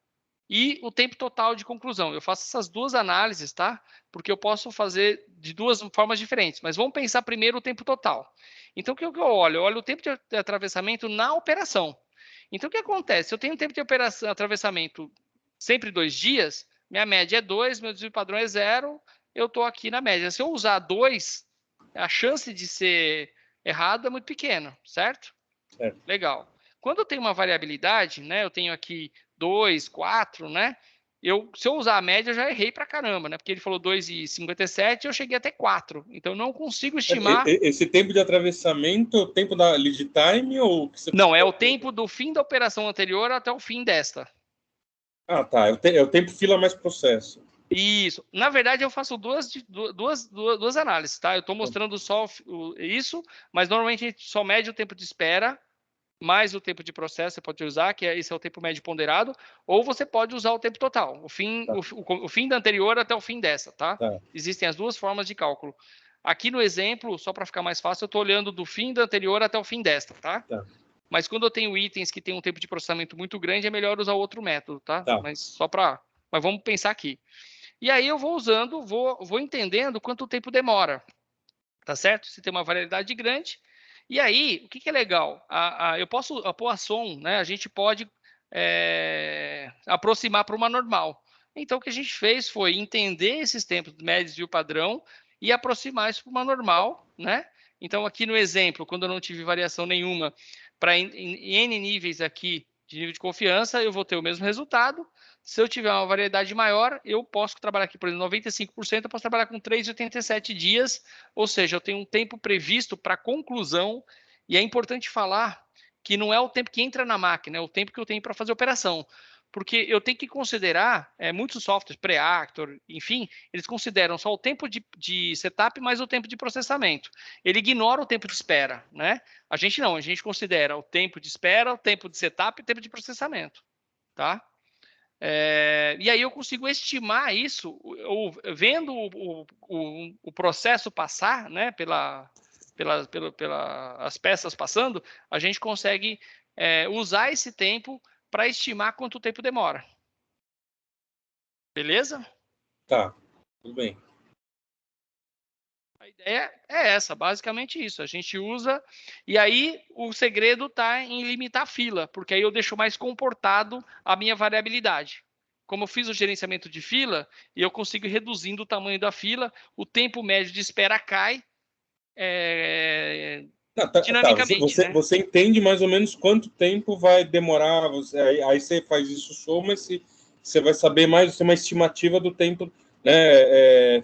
e o tempo total de conclusão. Eu faço essas duas análises, tá? Porque eu posso fazer de duas formas diferentes. Mas vamos pensar primeiro o tempo total. Então, o que eu olho? Eu olho o tempo de atravessamento na operação. Então, o que acontece? Se eu tenho um tempo de atravessamento sempre 2 dias, minha média é 2, meu desvio padrão é 0, eu estou aqui na média. Se eu usar 2, a chance de ser errado é muito pequena, certo? Legal. Quando eu tenho uma variabilidade, né? Eu tenho aqui 2, 4, né? Se eu usar a média, eu já errei pra caramba, né? Porque ele falou 2,57 e eu cheguei até 4. Então, eu não consigo estimar... Esse tempo de atravessamento é o tempo da lead time ou... Não, é o tempo do fim da operação anterior até o fim desta. Tá. É o tempo fila mais processo. Isso. Na verdade, eu faço duas análises, tá? Eu estou mostrando só isso, mas normalmente a gente só mede o tempo de espera mais o tempo de processo, você pode usar, que esse é o tempo médio ponderado, ou você pode usar o tempo total, o fim da anterior até o fim dessa, tá? Existem as duas formas de cálculo. Aqui no exemplo, só para ficar mais fácil, eu estou olhando do fim da anterior até o fim desta, tá? Mas quando eu tenho itens que têm um tempo de processamento muito grande, é melhor usar outro método, tá? Mas vamos pensar aqui. E aí eu vou usando, vou entendendo quanto tempo demora, tá certo? Se tem uma variedade grande. E aí, o que é legal? Eu posso, a Poisson, né? A gente pode aproximar para uma normal. Então, o que a gente fez foi entender esses tempos médios e o padrão e aproximar isso para uma normal, né? Então, aqui no exemplo, quando eu não tive variação nenhuma, para N níveis aqui de nível de confiança, eu vou ter o mesmo resultado. Se eu tiver uma variedade maior, eu posso trabalhar aqui, por exemplo, 95%, eu posso trabalhar com 3,87 dias, ou seja, eu tenho um tempo previsto para conclusão, e é importante falar que não é o tempo que entra na máquina, é o tempo que eu tenho para fazer a operação. Porque eu tenho que considerar, muitos softwares, Preactor, enfim, eles consideram só o tempo de setup mais o tempo de processamento. Ele ignora o tempo de espera, né? A gente não, a gente considera o tempo de espera, o tempo de setup e o tempo de processamento, tá? E aí eu consigo estimar isso, vendo o processo passar, né, pelas peças passando, a gente consegue usar esse tempo para estimar quanto tempo demora. Beleza? Tá, tudo bem. A ideia é essa, basicamente isso. A gente usa, e aí o segredo está em limitar a fila, porque aí eu deixo mais comportado a minha variabilidade. Como eu fiz o gerenciamento de fila, e eu consigo ir reduzindo o tamanho da fila, o tempo médio de espera cai dinamicamente. Você entende mais ou menos quanto tempo vai demorar, aí você faz isso mas você vai saber mais, você tem uma estimativa do tempo...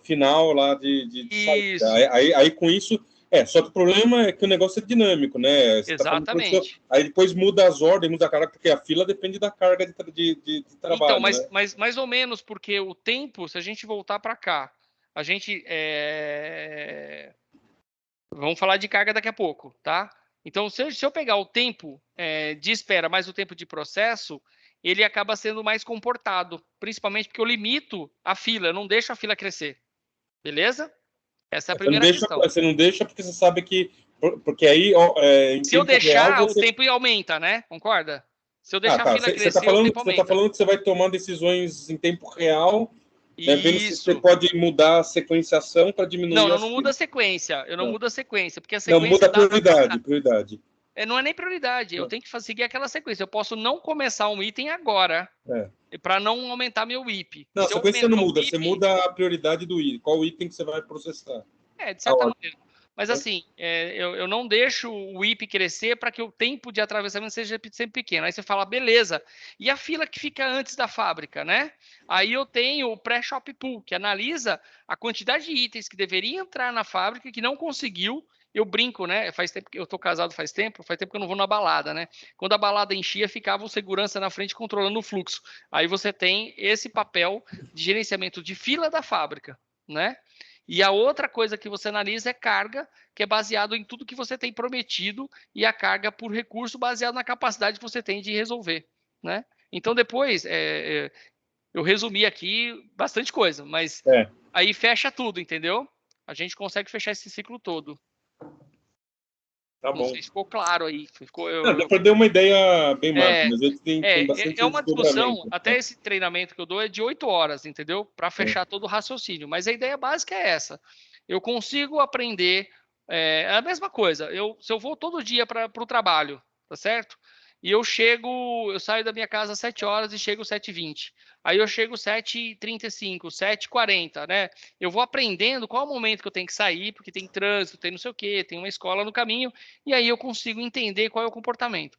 final lá de saída. Aí com isso Só que o problema é que o negócio é dinâmico, né? Você Exatamente. Aí depois muda as ordens, muda a carga, porque a fila depende da carga de trabalho. Então, mas mais ou menos, porque o tempo, se a gente voltar para cá, a gente... Vamos falar de carga daqui a pouco, tá? Então, se eu pegar o tempo de espera mais o tempo de processo, ele acaba sendo mais comportado, principalmente porque eu limito a fila, eu não deixo a fila crescer. Beleza? Essa é a primeira questão. Você não deixa porque você sabe que... Porque aí... se eu deixar, o tempo aumenta, né? Concorda? Se eu deixar a fila crescer, o tempo aumenta. Você está falando que você vai tomar decisões em tempo real, vendo se Isso. você pode mudar a sequenciação para diminuir... Não muda a sequência. Eu não mudo a sequência, porque a sequência... Não, muda a prioridade. Não é nem prioridade. Eu tenho que seguir aquela sequência. Eu posso não começar um item agora, para não aumentar meu WIP. Não, a sequência não muda. Você muda a prioridade do item. Qual item que você vai processar? De certa maneira. Mas assim, eu não deixo o WIP crescer para que o tempo de atravessamento seja sempre pequeno. Aí você fala, beleza. E a fila que fica antes da fábrica, né? Aí eu tenho o pré-shop pool, que analisa a quantidade de itens que deveria entrar na fábrica que não conseguiu. Eu brinco, né? Faz tempo que eu tô casado, faz tempo que eu não vou na balada, né? Quando a balada enchia, ficava o segurança na frente controlando o fluxo. Aí você tem esse papel de gerenciamento de fila da fábrica, né? E a outra coisa que você analisa é carga, que é baseado em tudo que você tem prometido, e a carga por recurso baseado na capacidade que você tem de resolver, né? Então, depois, eu resumi aqui bastante coisa, mas aí fecha tudo, entendeu? A gente consegue fechar esse ciclo todo. Tá bom. Não sei se ficou claro aí. Dá para dar uma ideia bem macro, mas ele tem bastante uma discussão, até esse treinamento que eu dou é de 8 horas, entendeu? Para fechar todo o raciocínio. Mas a ideia básica é essa. Eu consigo aprender a mesma coisa. Se eu vou todo dia para o trabalho, tá certo? E eu saio da minha casa às 7 horas e chego às 7h20. Aí eu chego às 7h35, 7h40, né? Eu vou aprendendo qual é o momento que eu tenho que sair, porque tem trânsito, tem não sei o quê, tem uma escola no caminho, e aí eu consigo entender qual é o comportamento.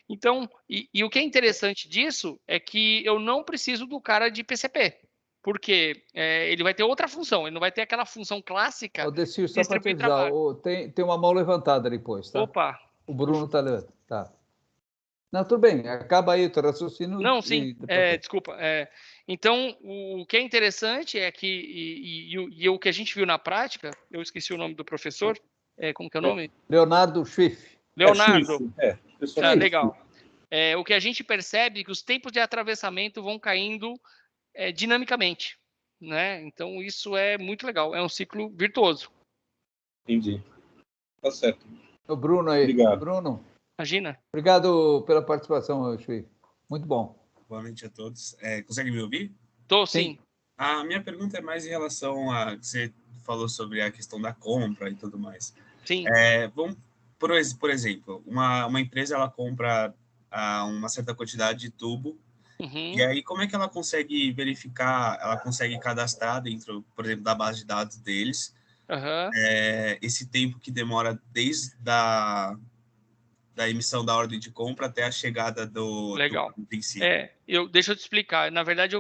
Então, e o que é interessante disso é que eu não preciso do cara de PCP, porque ele vai ter outra função, ele não vai ter aquela função clássica. Odecir, só para te avisar, tem uma mão levantada depois, tá? Opa! O Bruno está levantando, tá. Não, tudo bem, acaba aí o teu raciocínio. Não, sim, desculpa. Então, o que é interessante é que, e o que a gente viu na prática, eu esqueci o nome do professor, como que é o nome? Leonardo Schiff. Leonardo. Legal. O que a gente percebe é que os tempos de atravessamento vão caindo dinamicamente, né? Então, isso é muito legal, é um ciclo virtuoso. Entendi. Tá certo. O Bruno aí. Obrigado. Bruno. Imagina. Obrigado pela participação, Schiff. Muito bom. Boa noite a todos. Consegue me ouvir? Tô, sim. A minha pergunta é mais em relação a... Você falou sobre a questão da compra e tudo mais. Sim. Vamos, por exemplo, uma empresa ela compra uma certa quantidade de tubo, e aí como é que ela consegue verificar, ela consegue cadastrar dentro, por exemplo, da base de dados deles, esse tempo que demora desde da emissão da ordem de compra até a chegada do princípio. Deixa eu te explicar. Na verdade,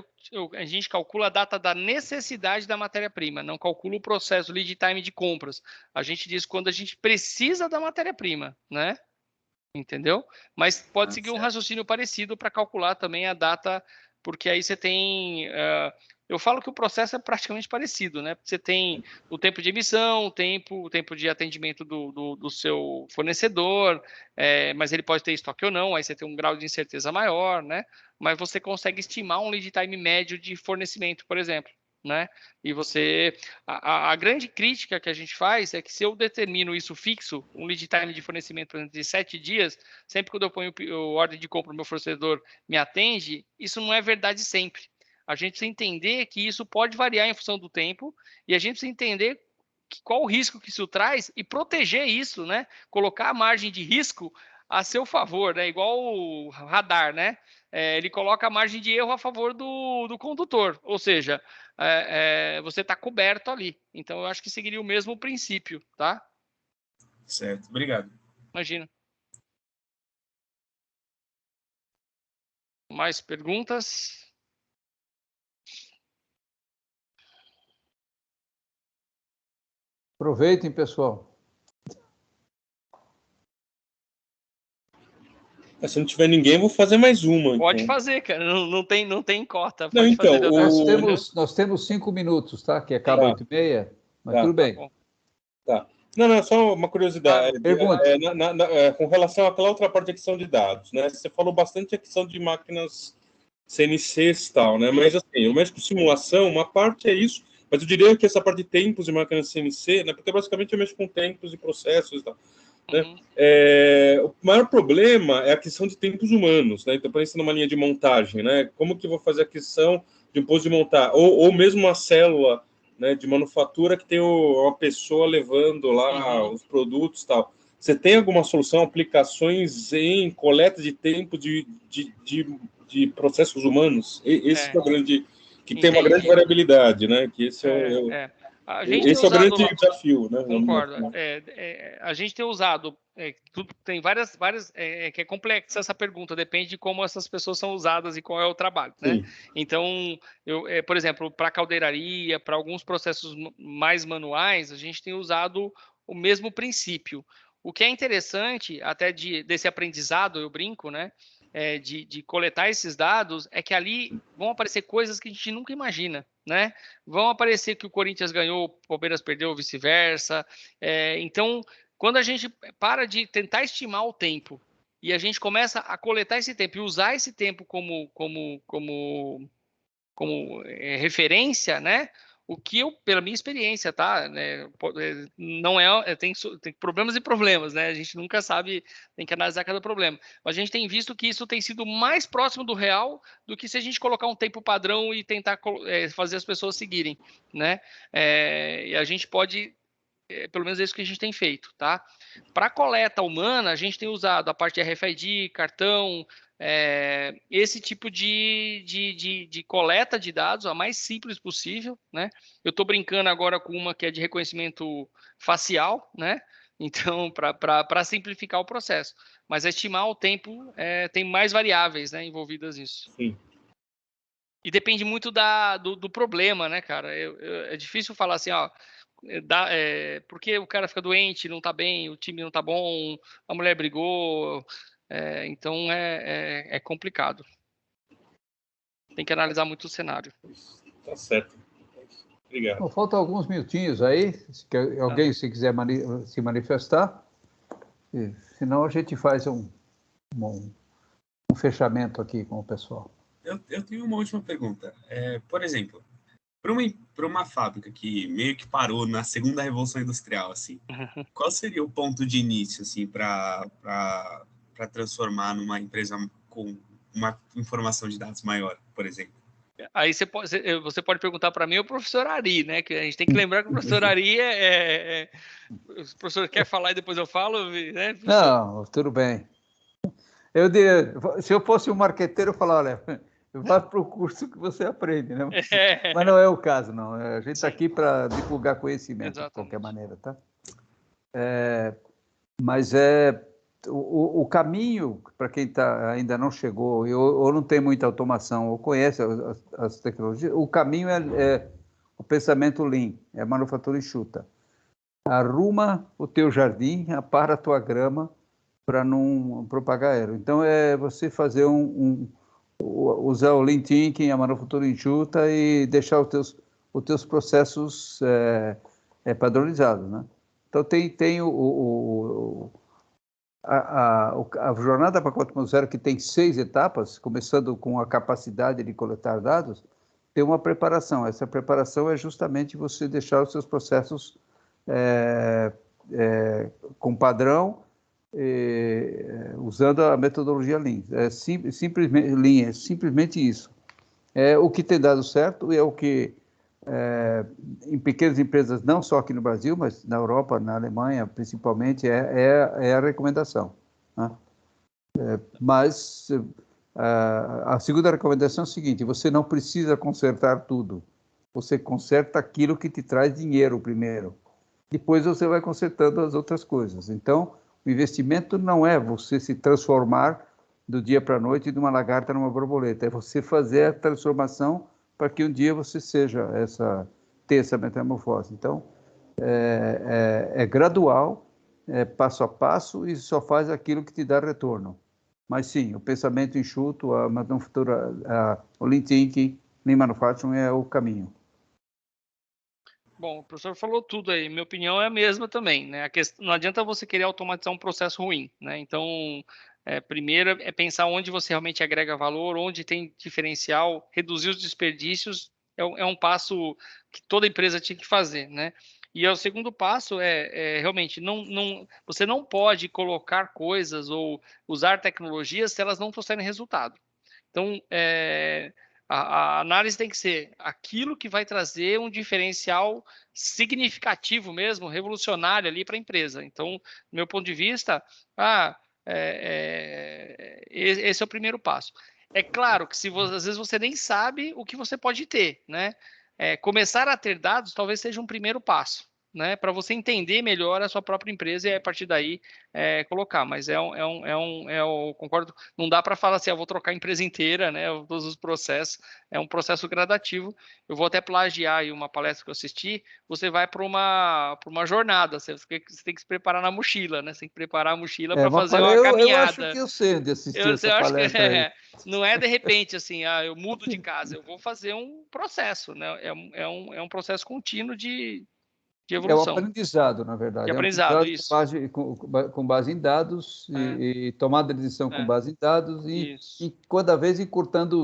a gente calcula a data da necessidade da matéria-prima, não calcula o processo lead time de compras. A gente diz quando a gente precisa da matéria-prima, né? Entendeu? Mas pode seguir um raciocínio parecido para calcular também a data, porque aí você tem... eu falo que o processo é praticamente parecido, né? Você tem o tempo de emissão, o tempo de atendimento do seu fornecedor, mas ele pode ter estoque ou não, aí você tem um grau de incerteza maior, né? Mas você consegue estimar um lead time médio de fornecimento, por exemplo, né? E você... A grande crítica que a gente faz é que se eu determino isso fixo, um lead time de fornecimento, por exemplo, de 7 dias, sempre quando eu ponho a ordem de compra, o meu fornecedor me atende, isso não é verdade sempre. A gente precisa entender que isso pode variar em função do tempo e a gente precisa entender qual o risco que isso traz e proteger isso, né? Colocar a margem de risco a seu favor, né? Igual o radar, né? Ele coloca a margem de erro a favor do condutor, ou seja, você está coberto ali. Então, eu acho que seguiria o mesmo princípio, tá? Certo, obrigado. Imagina. Mais perguntas? Aproveitem, pessoal. Se não tiver ninguém, eu vou fazer mais uma. Pode então. fazer, cara. Não tem cota. Não, Pode então, fazer nós temos 5 minutos, tá? Que acaba 8h30, mas tudo bem. Tá. Não, só uma curiosidade. Pergunta. Com relação àquela outra parte de aquisição de dados, né? Você falou bastante de aquisição de máquinas CNCs e tal, né? Mas, assim, eu mexo com simulação, uma parte é isso, mas eu diria que essa parte de tempos de máquinas CNC, né? Porque basicamente eu mexo com tempos e processos e tal. Né? O maior problema é a aquisição de tempos humanos, né? Então, pensa numa linha de montagem, né? Como que eu vou fazer a aquisição de um posto de montar? Ou mesmo uma célula, né, de manufatura que tem uma pessoa levando lá os produtos e tal. Você tem alguma solução, aplicações em coleta de tempo de processos humanos? Esse é o grande... que tem uma grande variabilidade, né? Que esse esse é o grande desafio, né? Concordo. A gente tem usado, tem várias que é complexa essa pergunta, depende de como essas pessoas são usadas e qual é o trabalho, né? Então, por exemplo, para caldeiraria, para alguns processos mais manuais, a gente tem usado o mesmo princípio. O que é interessante, até desse aprendizado, eu brinco, né? De coletar esses dados, é que ali vão aparecer coisas que a gente nunca imagina, né? Vão aparecer que o Corinthians ganhou, o Palmeiras perdeu, vice-versa. Então, quando a gente para de tentar estimar o tempo e a gente começa a coletar esse tempo e usar esse tempo como referência, né? O que eu, pela minha experiência, tá? Né, não tem problemas e problemas, né? A gente nunca sabe, tem que analisar cada problema. Mas a gente tem visto que isso tem sido mais próximo do real do que se a gente colocar um tempo padrão e tentar fazer as pessoas seguirem, né? E a gente pode, pelo menos é isso que a gente tem feito, tá? Para coleta humana, a gente tem usado a parte de RFID, cartão, esse tipo de coleta de dados, a mais simples possível, né? Eu estou brincando agora com uma que é de reconhecimento facial, né? Então, para simplificar o processo. Mas estimar o tempo tem mais variáveis, né, envolvidas nisso. Sim. E depende muito do problema, né, cara? É difícil falar assim, ó, porque o cara fica doente, não tá bem, o time não tá bom, a mulher brigou, então é complicado. Tem que analisar muito o cenário. Tá certo. Obrigado. Bom, faltam alguns minutinhos aí, se alguém se quiser se manifestar, senão a gente faz um fechamento aqui com o pessoal. Eu tenho uma última pergunta. Por exemplo, para uma fábrica que meio que parou na segunda revolução industrial, assim, qual seria o ponto de início, assim, para transformar numa empresa com uma informação de dados maior, por exemplo? Aí você pode perguntar para mim ou o professor Ari, né? Que a gente tem que lembrar que o professor Ari o professor quer falar e depois eu falo, né? Não, tudo bem. Se eu fosse um marqueteiro, eu falaria, olha, vá para o curso que você aprende, né? Mas não é o caso, não. A gente está aqui para divulgar conhecimento, de qualquer maneira, tá? Mas o caminho, para quem ainda não chegou, ou não tem muita automação, ou conhece as tecnologias, o caminho é o pensamento Lean, é a manufatura enxuta. Arruma o teu jardim, apara a tua grama para não propagar erro. Então, é você fazer usar o Lean Thinking, a manufatura enxuta e deixar os teus processos padronizados, né? Então, tem a jornada para 4.0, que tem 6 etapas, começando com a capacidade de coletar dados, tem uma preparação. Essa preparação é justamente você deixar os seus processos com padrão, usando a metodologia Lean. Lean é simplesmente isso. É o que tem dado certo, é o que em pequenas empresas, não só aqui no Brasil, mas na Europa, na Alemanha, principalmente, é a recomendação, né? Mas a segunda recomendação é o seguinte: você não precisa consertar tudo. Você conserta aquilo que te traz dinheiro primeiro. Depois você vai consertando as outras coisas. Então, o investimento não é você se transformar do dia para a noite de uma lagarta numa borboleta. É você fazer a transformação para que um dia você ter essa metamorfose. Então, é gradual, passo a passo, e só faz aquilo que te dá retorno. Mas sim, o pensamento enxuto, a manufatura, o Lean Thinking, Lean Manufacturing é o caminho. Bom, o professor falou tudo aí. Minha opinião é a mesma também, né? Não adianta você querer automatizar um processo ruim, né? Então, primeiro é pensar onde você realmente agrega valor, onde tem diferencial, reduzir os desperdícios é um passo que toda empresa tinha que fazer, né? E o segundo passo realmente você não pode colocar coisas ou usar tecnologias se elas não trouxerem resultado. Então, a análise tem que ser aquilo que vai trazer um diferencial significativo mesmo, revolucionário ali para a empresa. Então, do meu ponto de vista, esse é o primeiro passo. É claro que às vezes você nem sabe o que você pode ter, né? Começar a ter dados talvez seja um primeiro passo, né, para você entender melhor a sua própria empresa e a partir daí colocar. Mas eu concordo, não dá para falar assim, eu vou trocar a empresa inteira, né, todos os processos, é um processo gradativo. Eu vou até plagiar aí uma palestra que eu assisti, você vai para uma jornada, você tem que se preparar na mochila, né, você tem que preparar a mochila para fazer uma caminhada. Eu acho que eu sei de assistir essa palestra aí. Não é de repente assim, eu mudo de casa, eu vou fazer um processo, né, é um processo contínuo de evolução. É um aprendizado, na verdade. De aprendizado, isso. Com base em dados e tomada de decisão com base em dados e cada vez encurtando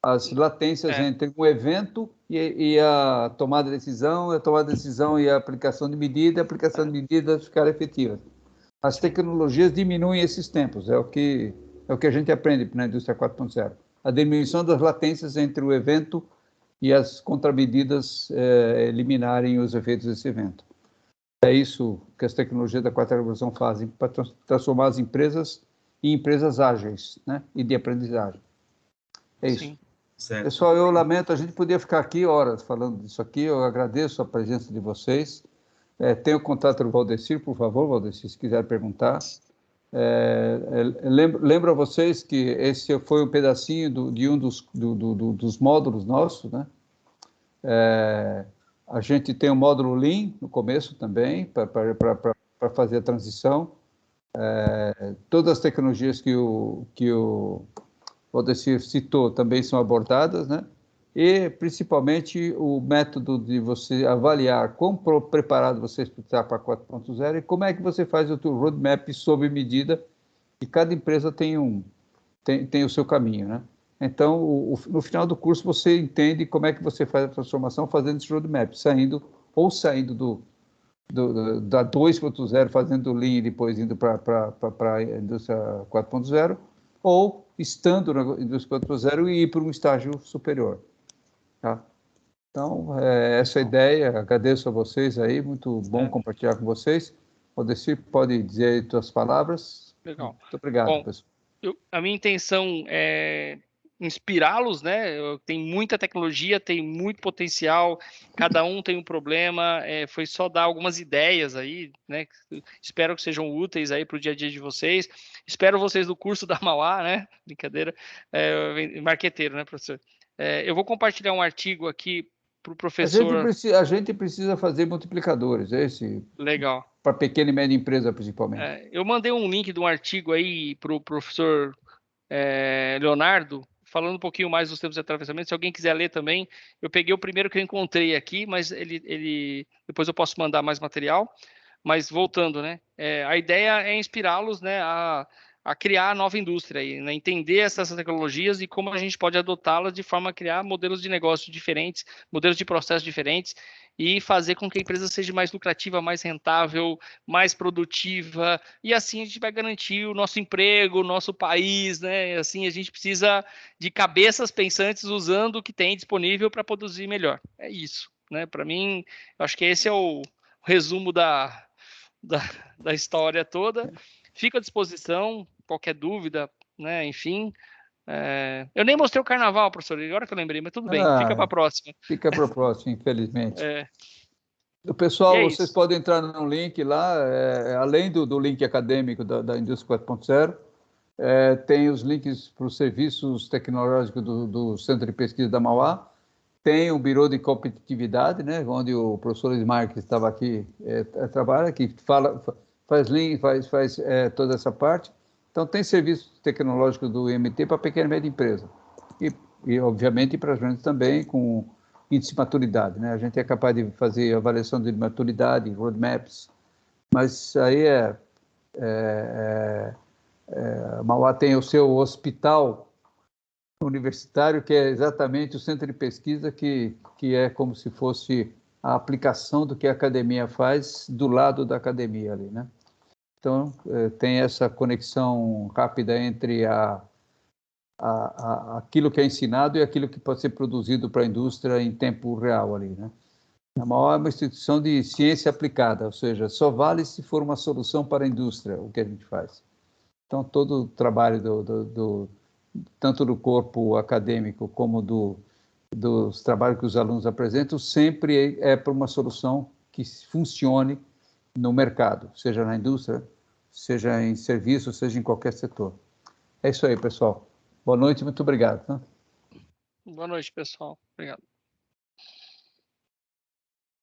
as latências entre um evento e a tomada de decisão, e a aplicação de medida, a aplicação de medidas ficar efetivas. As tecnologias diminuem esses tempos, é o que a gente aprende na indústria 4.0. A diminuição das latências entre o evento e as contramedidas eliminarem os efeitos desse evento. É isso que as tecnologias da quarta revolução fazem para transformar as empresas em empresas ágeis, né? E de aprendizagem. É isso. Sim. Certo. Pessoal, eu lamento, a gente podia ficar aqui horas falando disso aqui, eu agradeço a presença de vocês. Tem o contato do Valdecir, por favor, Valdecir, se quiser perguntar. Lembro a vocês que esse foi um pedacinho de um dos módulos nossos, né? A gente tem um módulo Lean no começo também, para fazer a transição. Todas as tecnologias que o Valdecir citou também são abordadas, né? E, principalmente, o método de você avaliar quão preparado você está para 4.0 e como é que você faz o roadmap sob medida, e cada empresa tem o seu caminho, né? Então, no final do curso, você entende como é que você faz a transformação fazendo esse roadmap, saindo da 2.0, fazendo o Lean e depois indo para a indústria 4.0, ou estando na indústria 4.0 e ir para um estágio superior. Tá? Então, essa é a ideia. Agradeço a vocês aí, muito bom compartilhar com vocês. Valdecir, pode dizer aí suas palavras. Legal. Muito obrigado, pessoal. A minha intenção é inspirá-los, né? Tem muita tecnologia, tem muito potencial, cada um tem um problema, foi só dar algumas ideias aí, né? Espero que sejam úteis aí para o dia a dia de vocês. Espero vocês no curso da Mauá, né? Brincadeira, marqueteiro, né, professor? Eu vou compartilhar um artigo aqui para o professor. A gente precisa fazer multiplicadores, Legal. Para pequena e média empresa, principalmente. Eu mandei um link de um artigo aí para o professor Leonardo, falando um pouquinho mais dos tempos de atravessamento. Se alguém quiser ler também, eu peguei o primeiro que eu encontrei aqui, mas depois eu posso mandar mais material. Mas voltando, né? A ideia é inspirá-los, né, a criar a nova indústria, aí, né? Entender essas tecnologias e como a gente pode adotá-las de forma a criar modelos de negócio diferentes, modelos de processo diferentes e fazer com que a empresa seja mais lucrativa, mais rentável, mais produtiva, e assim a gente vai garantir o nosso emprego, o nosso país, né? Assim a gente precisa de cabeças pensantes usando o que tem disponível para produzir melhor. É isso, né? Para mim, eu acho que esse é o resumo da história toda. Fico à disposição, qualquer dúvida, né? Enfim. Eu nem mostrei o carnaval, professor, agora que eu lembrei, mas tudo bem, fica para a próxima. Fica para a próxima, infelizmente. Pessoal, vocês podem entrar no link lá, além do link acadêmico da Indústria 4.0, tem os links para os serviços tecnológicos do Centro de Pesquisa da Mauá, tem o Bureau de Competitividade, né, onde o professor Ismar, que estava aqui, trabalha, que faz link, faz toda essa parte. Então, tem serviço tecnológico do IMT para pequena e média empresa. E obviamente, para as grandes também, com índice de maturidade, né? A gente é capaz de fazer avaliação de maturidade, roadmaps, mas aí Mauá tem o seu hospital universitário, que é exatamente o centro de pesquisa, que é como se fosse a aplicação do que a academia faz do lado da academia ali, né? Então, tem essa conexão rápida entre aquilo que é ensinado e aquilo que pode ser produzido para a indústria em tempo real ali, né? A Mauá é uma instituição de ciência aplicada, ou seja, só vale se for uma solução para a indústria, o que a gente faz. Então, todo o trabalho tanto do corpo acadêmico como dos trabalhos que os alunos apresentam, sempre é para uma solução que funcione no mercado, seja na indústria, seja em serviço, seja em qualquer setor. É isso aí, pessoal. Boa noite, muito obrigado. Boa noite, pessoal. Obrigado.